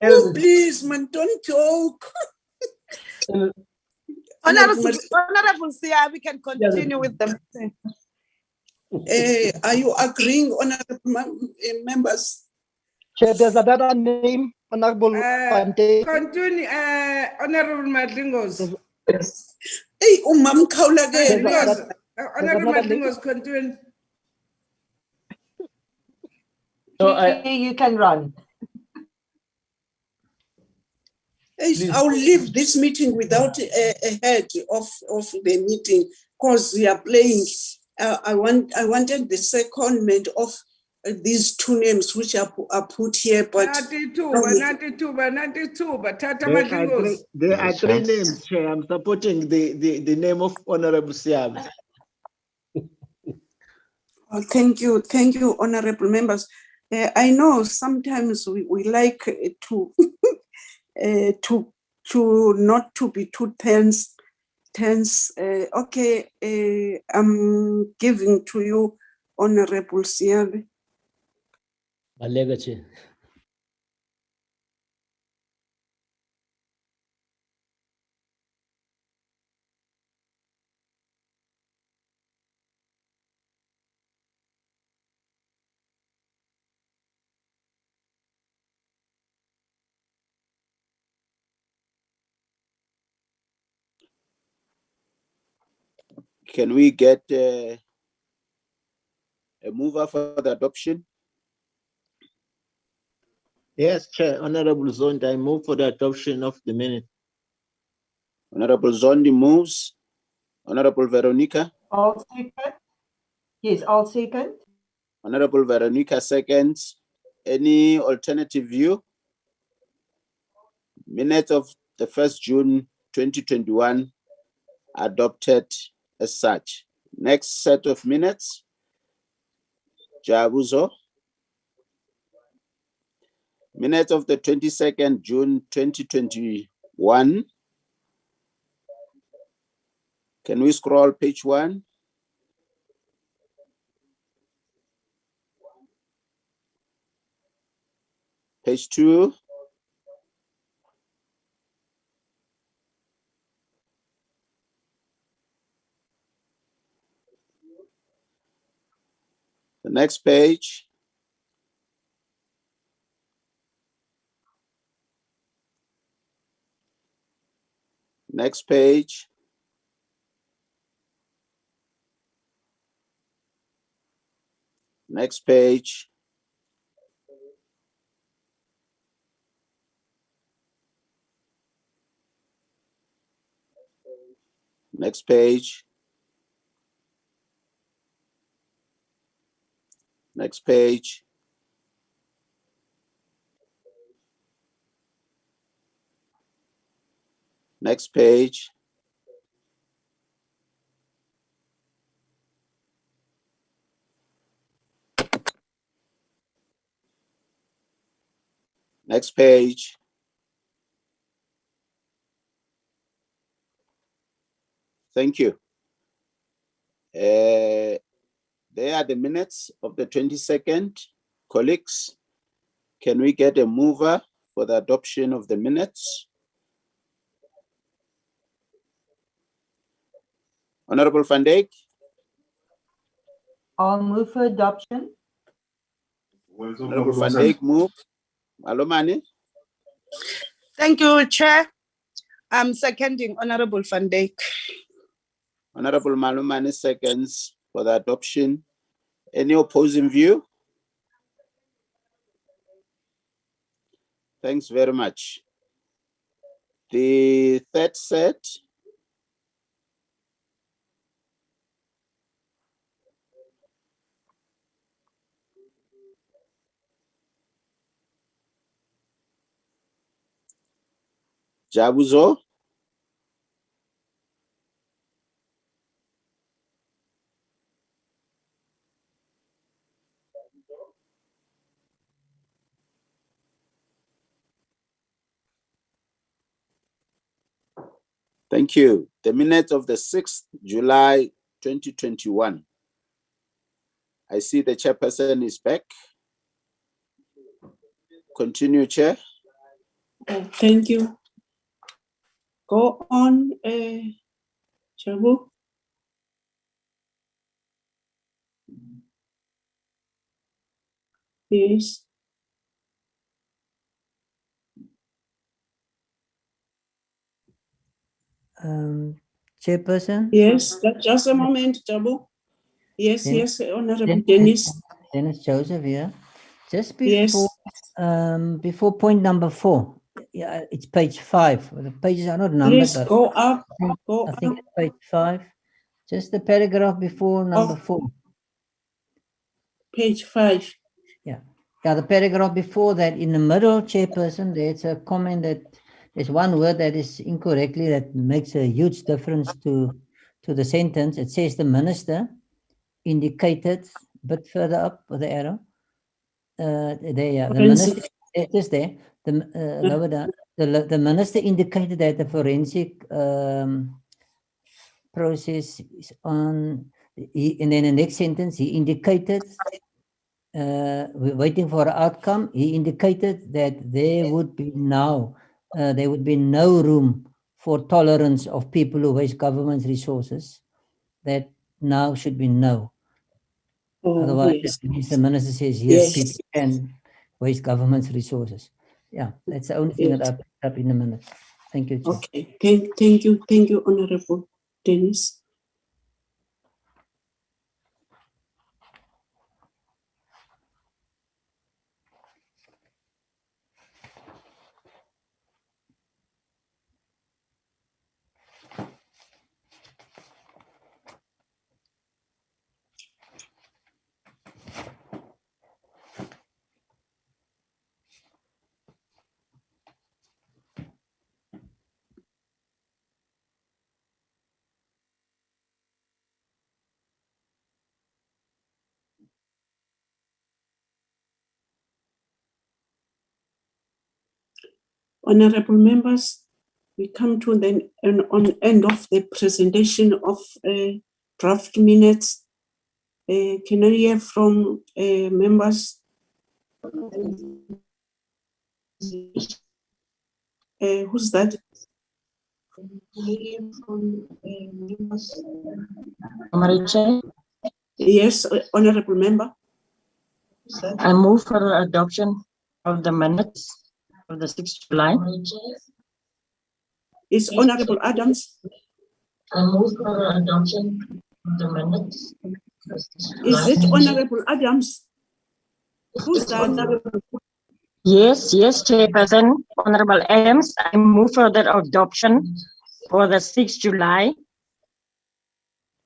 Oh, please, man, don't joke. Honorable Sia, we can continue with them. Are you agreeing, honorable members? Chair, there's another name, Honorable Pante. Continue, Honorable Madlingos. Hey, Mam Kaula again. Honorable Madlingos, continue. You can run. I'll leave this meeting without a head of the meeting because we are playing. I wanted the secondment of these 2 names which are put here, but there are 3 names, Chair. I'm supporting the name of Honorable Siab. Thank you, honorable members. I know sometimes we like to to not to be too tense. Okay, I'm giving to you, Honorable Siabe. Balega, Chair. Can we get a mover for the adoption? Yes, Chair. Honorable Zondi, I move for the adoption of the minute. Honorable Zondi moves. Honorable Veronica? I'll second. Yes, I'll second. Honorable Veronica seconds. Any alternative view? Minutes of the 1st June 2021 adopted as such. Next set of minutes. Jabuzo. Minutes of the 22nd June 2021. Can we scroll page 1? Page 2. The next page. Next page. Next page. Next page. Next page. Next page. Next page. Thank you. There are the minutes of the 22nd. Colleagues, can we get a mover for the adoption of the minutes? Honorable Van Dijk? I'll move for adoption. Honorable Van Dijk move. Alomani? Thank you, Chair. I'm seconding Honorable Van Dijk. Honorable Malumani seconds for the adoption. Any opposing view? Thanks very much. The third set. Jabuzo? Thank you. The minutes of the 6th July 2021. I see the chairperson is back. Continue, Chair. Thank you. Go on, Jabu. Yes. Chairperson? Yes, just a moment, Jabu. Yes, Dennis, yes, Honorable Dennis. Dennis Joseph here. Just before point number 4. Yeah, it's page 5. The pages are not numbered. Please go up. I think it's page 5. Just the paragraph before number 4. Page 5. Yeah. Yeah, the paragraph before that, in the middle, Chairperson, there's a comment that there's one word that is incorrectly that makes a huge difference to the sentence. It says the minister indicated a bit further up with the arrow. the minister is there. The minister indicated that the forensic process is on, and then the next sentence, he indicated, we're waiting for an outcome. He indicated that there would be no room for tolerance of people who waste government's resources. That now should be no. Otherwise, yes. the minister says, yes, people can waste government's resources. Yeah, that's the only thing that I picked up in a minute. Thank you, Chair. Okay, thank you, Honorable Dennis. Honorable members, we come to the end of the presentation of draft minutes. Can I hear from members? Who's that? Yes, Honorable Member. I move for the adoption of the minutes of the 6th July. Is Honorable Adams? I move for the adoption of the minutes. Is it Honorable Adams? Who's that? Yes, Chairperson, Honorable Adams. I move for the adoption for the 6th July.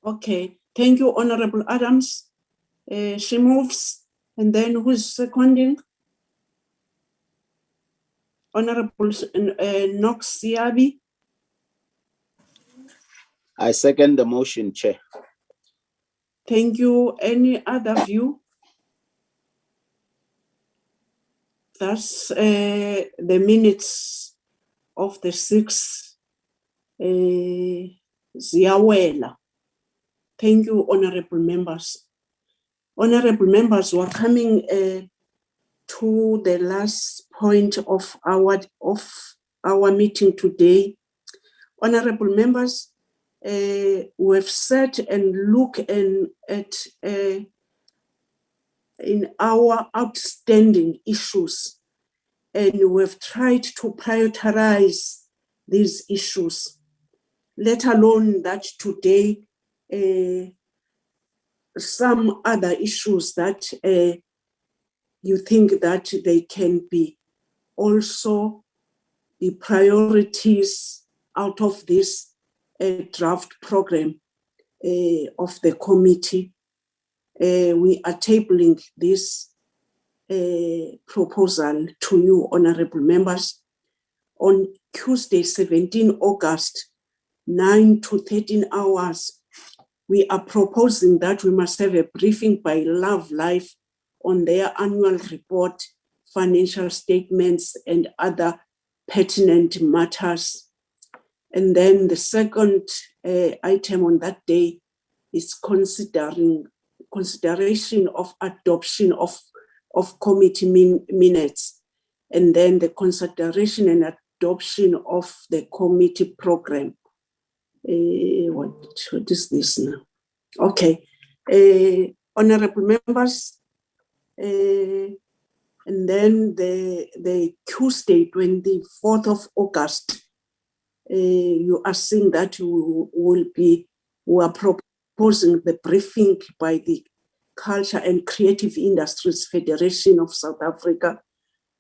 Okay, thank you, Honorable Adams. She moves, and then who's seconding? Honorable Knox Siabi. I second the motion, Chair. Thank you. Any other view? That's the minutes of the 6th Ziyawela. Thank you, honorable members. Honorable members, we're coming to the last point of our meeting today. Honorable members, we've sat and looked at in our outstanding issues, and we've tried to prioritize these issues, let alone that today some other issues that you think that they can be also the priorities out of this draft program of the committee. We are tabling this proposal to you, honorable members, on Tuesday, 17 August, 9 to 13 hours. We are proposing that we must have a briefing by Love Life on their annual report, financial statements, and other pertinent matters. And then the second item on that day is consideration of adoption of committee minutes, and then the consideration and adoption of the committee program. What is this now? Okay, honorable members, and then the Tuesday, 24th of August, you are seeing that we are proposing the briefing by the Culture and Creative Industries Federation of South Africa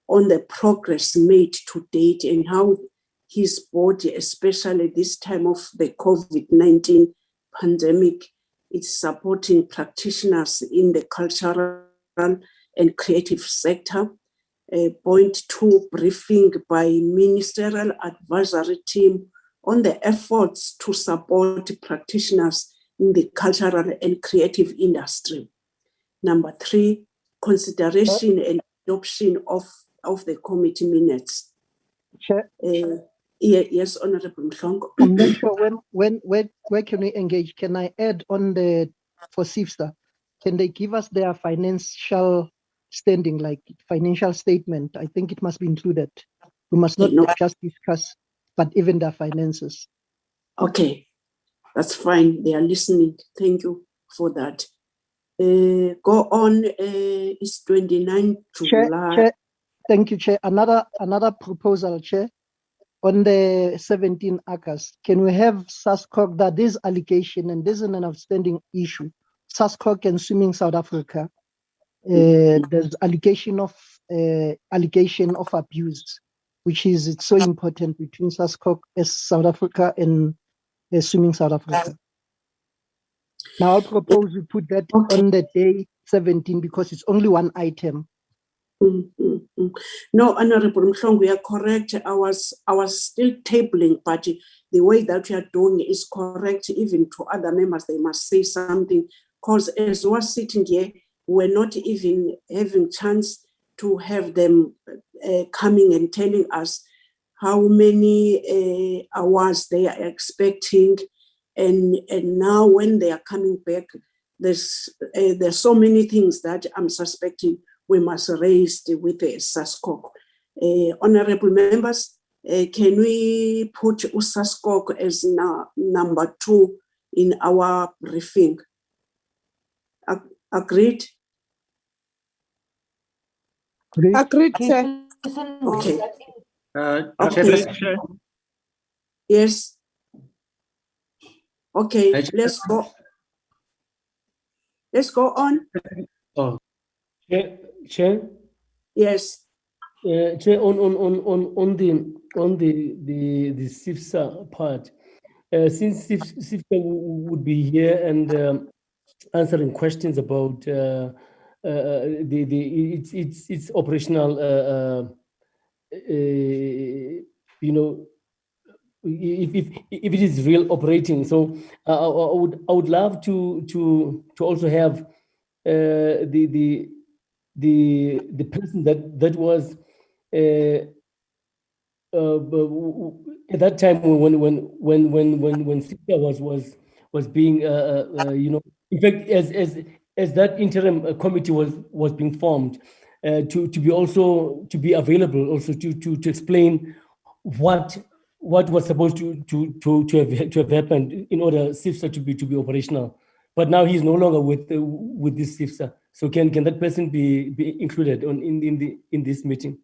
on the progress made to date and how his body, especially this time of the COVID-19 pandemic, is supporting practitioners in the cultural and creative sector. Point 2, briefing by Ministerial Advisory Team on the efforts to support practitioners in the cultural and creative industry. Number 3, consideration and adoption of the committee minutes. Chair, Yes, Honorable Mhlongo. I'm not sure where can we engage? Can I add on for SIFSA? Can they give us their financial standing, like financial statement? I think it must be included. We must not just discuss, but even their finances. Okay, that's fine. They are listening. Thank you for that. Go on. It's 29 July. Chair, thank you, Chair. Another proposal, Chair. On the 17 August, can we have SASCOC that this allegation, and this is an outstanding issue, SASCOC and Swimming South Africa, there's allegation of abuse, which is it's so important between SASCOC as South Africa and Swimming South Africa. Now I propose we put that on the day 17 because it's only one item. No, Honorable Mhlongo, we are correct. I was still tabling, but the way that we are doing is correct. Even to other members, they must say something. Because as we are sitting here, we're not even having chance to have them coming and telling us how many hours they are expecting, and now when they are coming back, there's so many things that I'm suspecting we must raise with the SASCOC. Honorable members, can we put SASCOC as number 2 in our briefing? Agreed? Agreed, sir. Okay. Okay. Yes. Okay, let's go. Let's go on. Oh, Chair. Yes. Chair, on the SIFSA part, since SIFSA would be here and answering questions about its operational, you know, if it is real operating. So I would love to also have the person that was at that time when SIFSA was being you know, in fact, as that interim committee was being formed, to be also to be available also to explain what was supposed to have happened in order SIFSA to be operational. But now he's no longer with this SIFSA. So can that person be included in this meeting?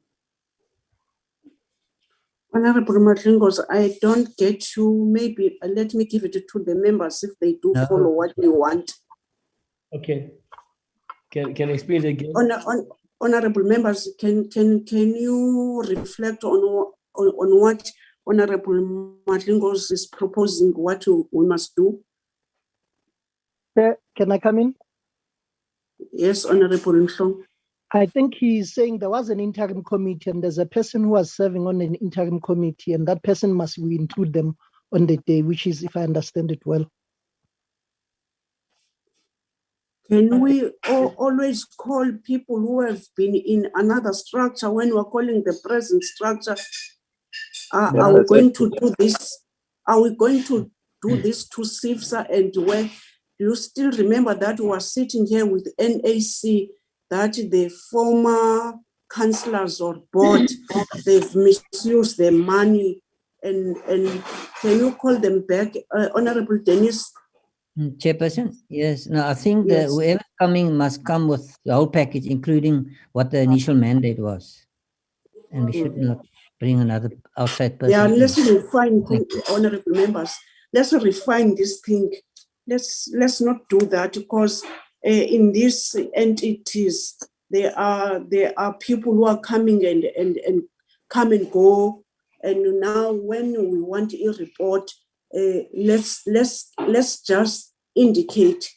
Honorable Matlingos, I don't get you. Maybe let me give it to the members if they do follow what you want. Okay. Can I explain it again? Honorable members, can you reflect on what Honorable Matlingos is proposing, what we must do? Can I come in? Yes, Honorable Mhlongo. I think he's saying there was an interim committee and there's a person who was serving on an interim committee, and that person we include them on the day, which is, if I understand it well. Can we always call people who have been in another structure when we're calling the present structure? Are we going to do this? Are we going to do this to SIFSA and where? Do you still remember that we were sitting here with NAC, that the former councillors or board, they've misused their money, and can you call them back? Honorable Dennis? Chairperson, yes. No, I think that whoever's coming must come with the whole package, including what the initial mandate was. And we should not bring another outside person. Yeah, let's refine, honorable members. Let's refine this thing. Let's not do that, because in these entities there are people who are coming and come and go. And now when we want a report, let's just indicate,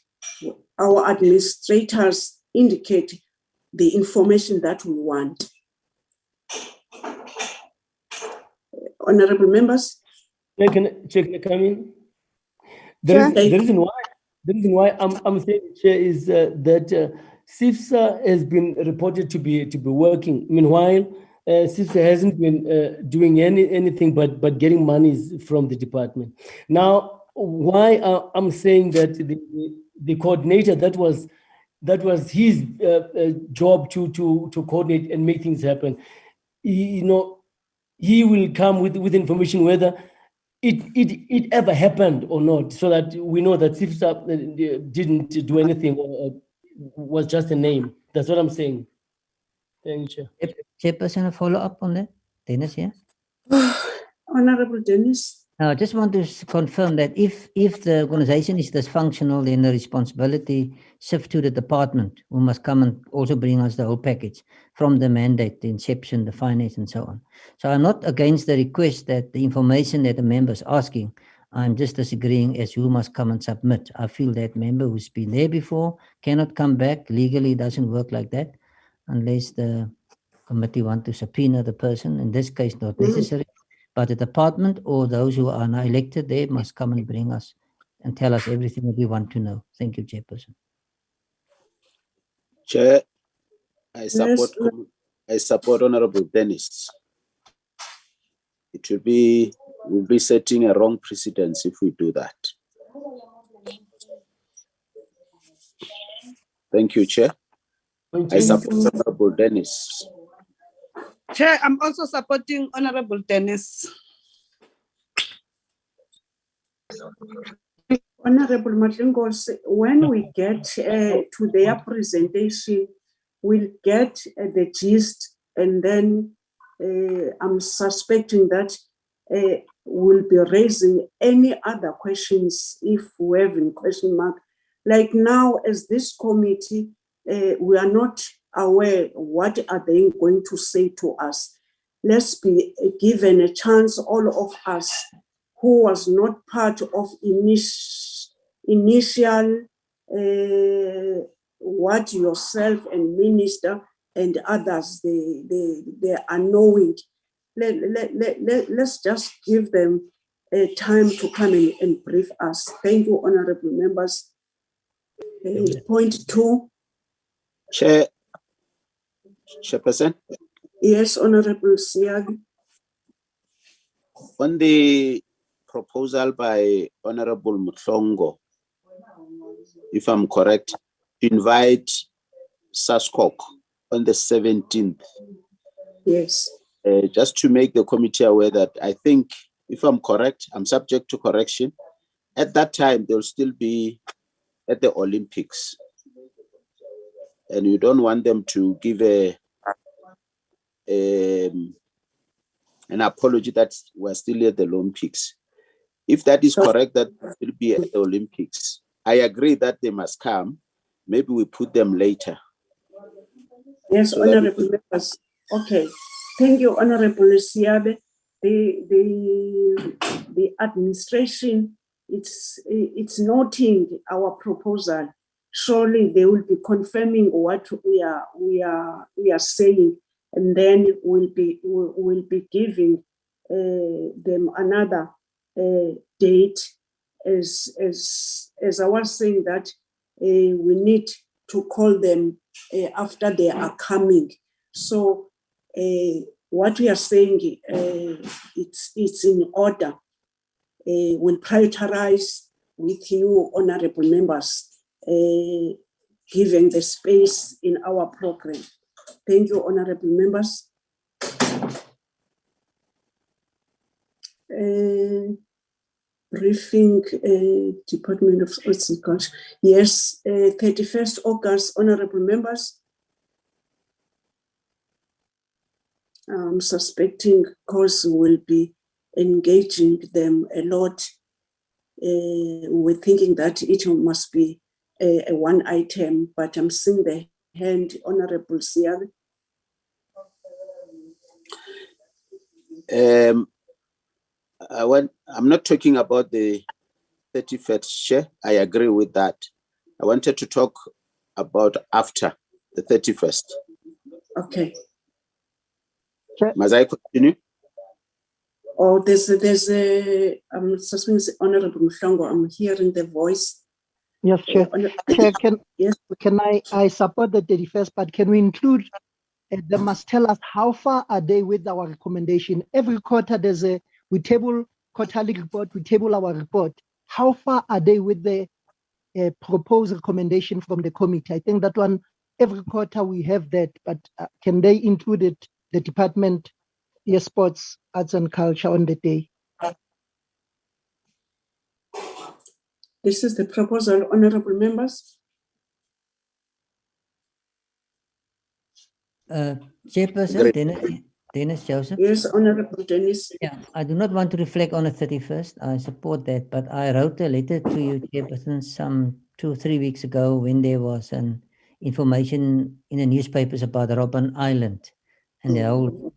our administrators indicate the information that we want. Honorable members, Can I come in? The reason why I'm saying, Chair, is that SIFSA has been reported to be working. Meanwhile, SIFSA hasn't been doing anything but getting monies from the department. Now, why I'm saying that the coordinator, that was his job to coordinate and make things happen. He will come with information whether it ever happened or not, so that we know that SIFSA didn't do anything or was just a name. That's what I'm saying. Thank you, Chair. Chairperson, a follow up on that? Dennis, yeah? Honorable Dennis. Now, I just want to confirm that if the organization is dysfunctional, then the responsibility shifts to the department, who must come and also bring us the whole package from the mandate, the inception, the finance, and so on. So I'm not against the request that the information that the member is asking. I'm just disagreeing as who must come and submit. I feel that member who's been there before cannot come back. Legally, it doesn't work like that unless the committee want to subpoena the person. In this case, not necessary. But the department or those who are now elected, they must come and bring us and tell us everything that we want to know. Thank you, Chairperson. Chair, I support Honorable Dennis. We'll be setting a wrong precedence if we do that. Thank you, Chair. I support Honorable Dennis. Chair, I'm also supporting Honorable Dennis. Honorable Matlingos, when we get to their presentation, we'll get the gist, and then I'm suspecting that we'll be raising any other questions if we have in question mark. Like now, as this committee, we are not aware what are they going to say to us. Let's be given a chance, all of us who was not part of initial what yourself and minister and others they are knowing. Let's just give them time to come in and brief us. Thank you, honorable members. Point 2. Chairperson. Yes, Honorable Siag. On the proposal by Honorable Mutlongo, if I'm correct, to invite SASCOC on the 17th. Yes. Just to make the committee aware that I think, if I'm correct, I'm subject to correction. At that time, they'll still be at the Olympics. And you don't want them to give an apology that we're still at the Olympics. If that is correct, that will be at the Olympics. I agree that they must come. Maybe we put them later. Yes, so honorable members. Okay. Thank you, Honorable Siabe. The administration, it's noting our proposal. Surely they will be confirming what we are saying, and then we'll be giving them another date. As I was saying that we need to call them after they are coming. So what we are saying, it's in order. We'll prioritize with you, honorable members, given the space in our program. Thank you, honorable members. Briefing, Department of Arts and Culture. Yes, 31st August, honorable members. I'm suspecting because we'll be engaging them a lot. We're thinking that it must be a one item, but I'm seeing the hand, Honorable Siag. I'm not talking about the 31st, Chair. I agree with that. I wanted to talk about after the 31st. Okay. Must I continue? Oh, there's a I'm suspecting Honorable Mhlongo. I'm hearing the voice. Yes, Chair. Chair, can I support the 31st, but can we include, they must tell us how far are they with our recommendation? Every quarter we table quarterly report, we table our report. How far are they with the proposed recommendation from the committee? I think that one, every quarter we have that, but can they include it, the department, sports, arts and culture on the day? This is the proposal, honorable members. Chairperson, Dennis Joseph. Yes, Honorable Dennis. Yeah, I do not want to reflect on the 31st. I support that, but I wrote a letter to you, Chairperson, some 2 or 3 weeks ago when there was an information in the newspapers about Robben Island and the whole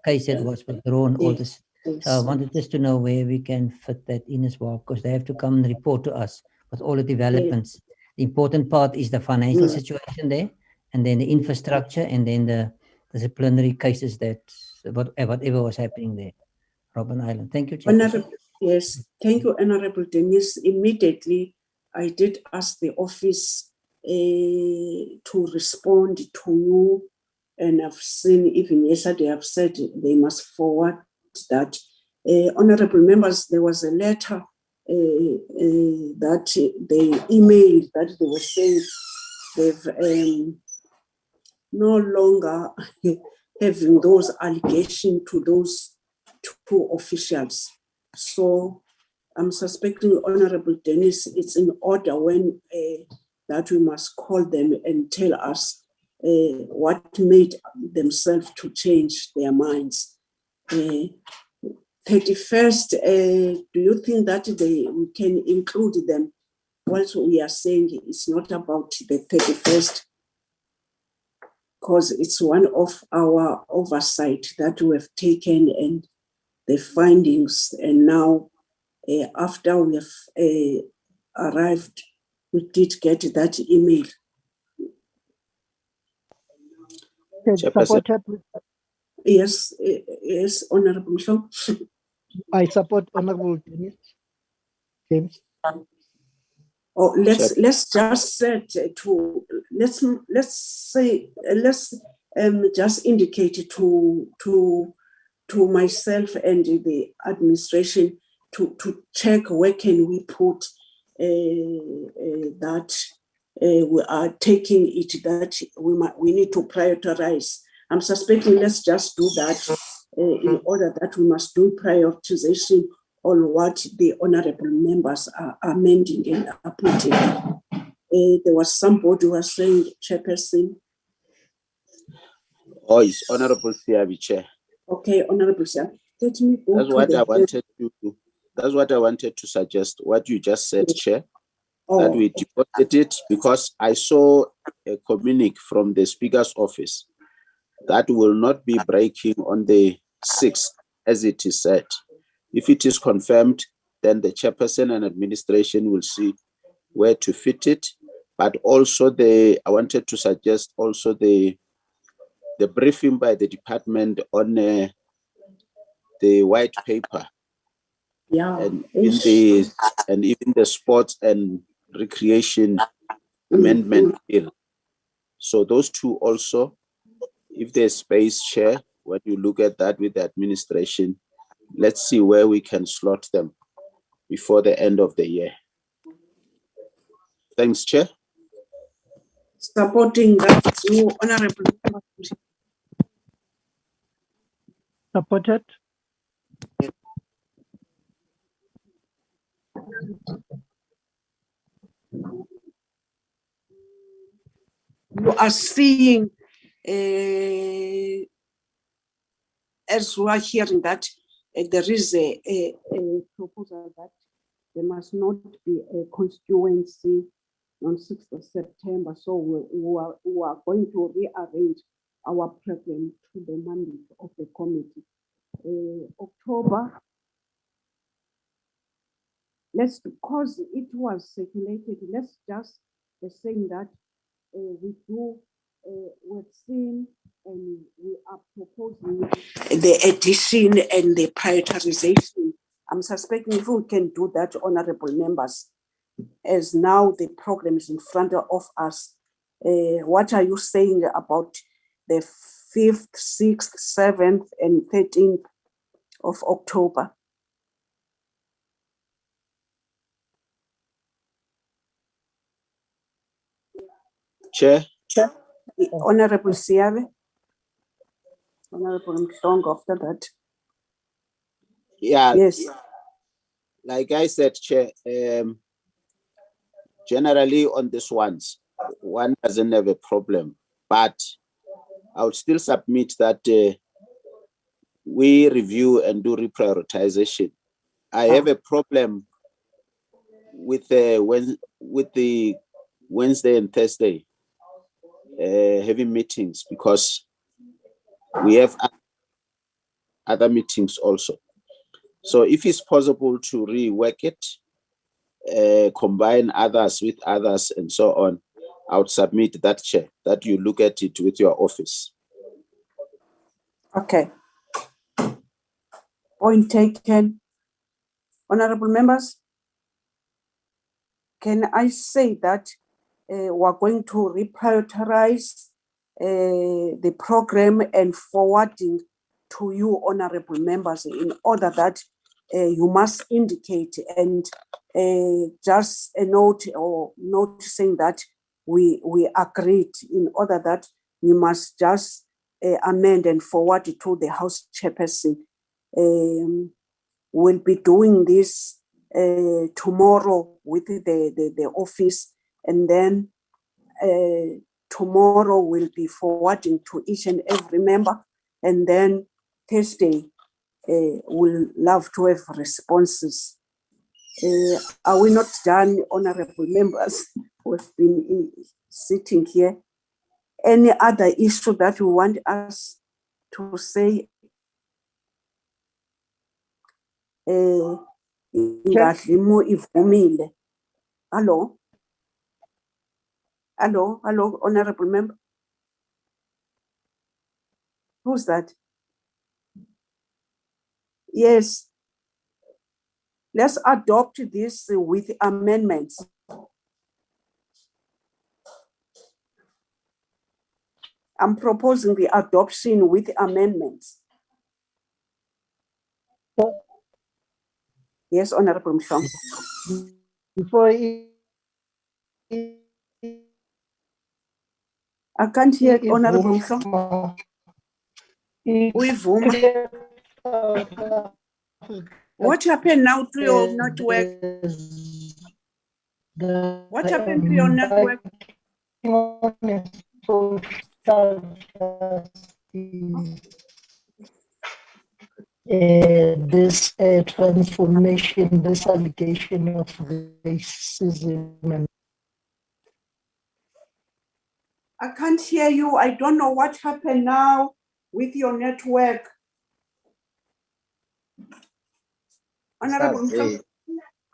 case that was withdrawn. All this. So I wanted just to know where we can fit that in as well, because they have to come and report to us with all the developments. The important part is the financial situation there, and then the infrastructure, and then the disciplinary cases that whatever was happening there. Robben Island. Thank you, Chair. Yes, thank you, Honorable Dennis. Immediately, I did ask the office to respond to you, and I've seen even yesterday, I've said they must forward that. Honorable members, there was a letter that they emailed that they were saying they've no longer having those allegations to those 2 officials. So I'm suspecting, Honorable Dennis, it's in order when that we must call them and tell us what made themselves to change their minds. 31st, do you think that we can include them? What we are saying is not about the 31st, because it's one of our oversight that we have taken and the findings. And now, after we have arrived, we did get that email. Yes, yes, Honorable Shaw. I support Honorable Dennis. James. Oh, let's just set to let's just indicate to myself and the administration to check where can we put that we are taking it, that we need to prioritize. I'm suspecting let's just do that in order that we must do prioritization on what the honorable members are amending and are putting. There was somebody who was saying, Chairperson. Oh, it's Honorable Siabi, Chair. Okay, Honorable Siabi. Let me go That's what I wanted to do. That's what I wanted to suggest, what you just said, Chair, that we deported it, because I saw a communique from the Speaker's office that will not be breaking on the 6th, as it is said. If it is confirmed, then the chairperson and administration will see where to fit it. But also I wanted to suggest also the briefing by the department on the white paper. Yeah. And even the sports and recreation amendment bill. So those 2 also, if there's space, Chair, when you look at that with the administration, let's see where we can slot them before the end of the year. Thanks, Chair. Supporting that, you, Honorable. Supported. You are seeing, as we are hearing that there is a proposal that there must not be a constituency on 6th of September. So we are going to rearrange our program to the mandate of the committee. October, because it was circulated, let's just saying that we do, we've seen and we are proposing the addition and the prioritization. I'm suspecting if we can do that, honorable members, as now the program is in front of us. What are you saying about the 5th, 6th, 7th, and 13th of October? Chair. Honorable Siave. Honorable Mhlongo after that. Yeah. Yes. Like I said, Chair, generally on this one doesn't have a problem, but I would still submit that we review and do reprioritization. I have a problem with the Wednesday and Thursday having meetings, because we have other meetings also. So if it's possible to rework it, combine others with others and so on, I would submit that, Chair, that you look at it with your office. Okay. Point taken. Honorable members, can I say that we're going to reprioritize the program and forwarding to you, honorable members, in order that you must indicate and just a note or noticing that we agreed, in order that you must just amend and forward it to the House Chairperson. We'll be doing this tomorrow with the office, and then tomorrow we'll be forwarding to each and every member, and then Thursday we'll love to have responses. Are we not done, honorable members? We've been sitting here. Any other issue that you want us to say? Ingadlimo ivumile. Hello? Hello, honorable member. Who's that? Yes. Let's adopt this with amendments. I'm proposing the adoption with amendments. Yes, Honorable Mhlongo. Before I can't hear Honorable Mhlongo. What happened now to your network? What happened to your network? This transformation, this allegation of racism. I can't hear you. I don't know what happened now with your network. Honorable Mhlongo.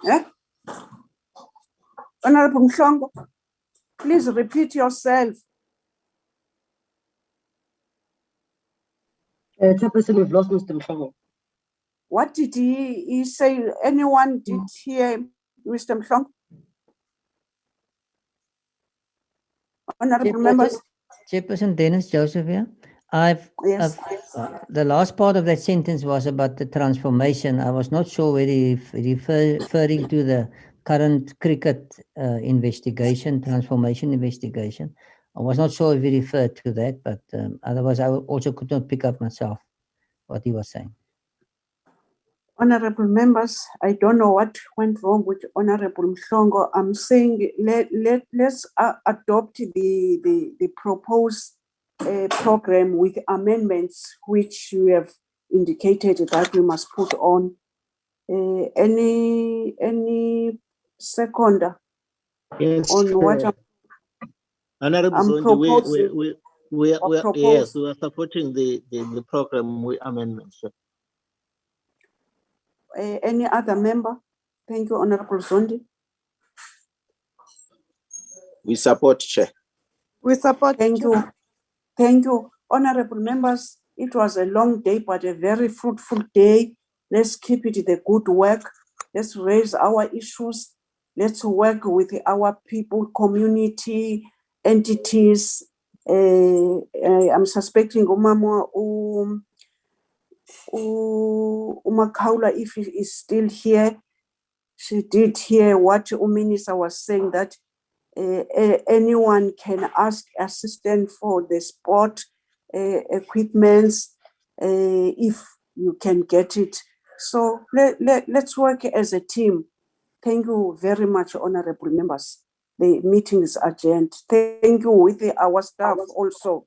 Yeah? Honorable Mhlongo, please repeat yourself. Chairperson, we've lost Mr. Mhlongo. What did he say? Anyone did hear Mr. Mhlongo? Honorable members. Chairperson Dennis Joseph here. Yes. The last part of that sentence was about the transformation. I was not sure whether he referring to the current cricket investigation, transformation investigation. I was not sure if he referred to that, but otherwise I also could not pick up myself what he was saying. Honorable members, I don't know what went wrong with Honorable Mhlongo. I'm saying let's adopt the proposed program with amendments which you have indicated that we must put on. Any seconder? Yes. On what Honorable I'm Zondi, we are supporting the program with amendments. Any other member? Thank you, Honorable Zondi. We support, Chair. We support. Thank you. Thank you, honorable members. It was a long day, but a very fruitful day. Let's keep it the good work. Let's raise our issues. let's work with our people, community, entities. I'm suspecting Umama Umakaula, if he is still here, she did hear what Minister was saying, that anyone can ask assistance for the sport equipments if you can get it. So let's work as a team. Thank you very much, honorable members. The meeting is adjourned. Thank you with our staff also.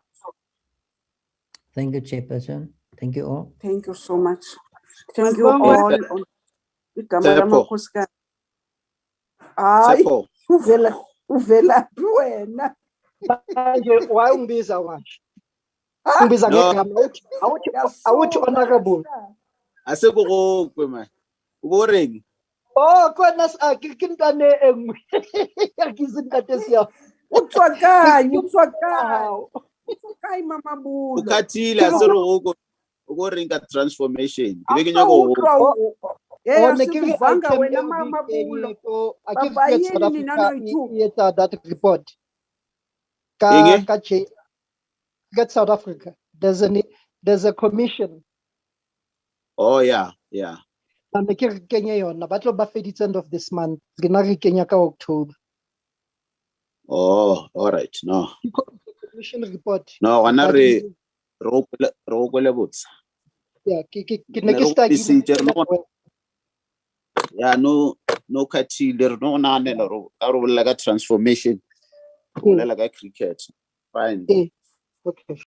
Thank you, Chairperson. Thank you all. Thank you so much. Thank you all. Hayi, uvela wena. Manje why ungibiza manje? Ungibiza ngegama awuthi honorable. Asekugokwe man. Uboreng. Oh, khona akintane engwe. Akizintate siya. Utswakai mama bulo. Ukhathile aserogoko. Uboreng ka transformation. Akuvanga wena mama bulo. Baba yini nina noyitu. That report. Get South Africa. There's a commission. Oh yeah. And the Kenya yona batlo ba feditse end of this month. Gina re Kenya ka October. Oh, all right. No. Commission report. No, wana re kwele botsa. Yeah, ke ne ke stagile. Yeah, no khathile no nanela ro like a transformation. Like a cricket. Fine. Okay.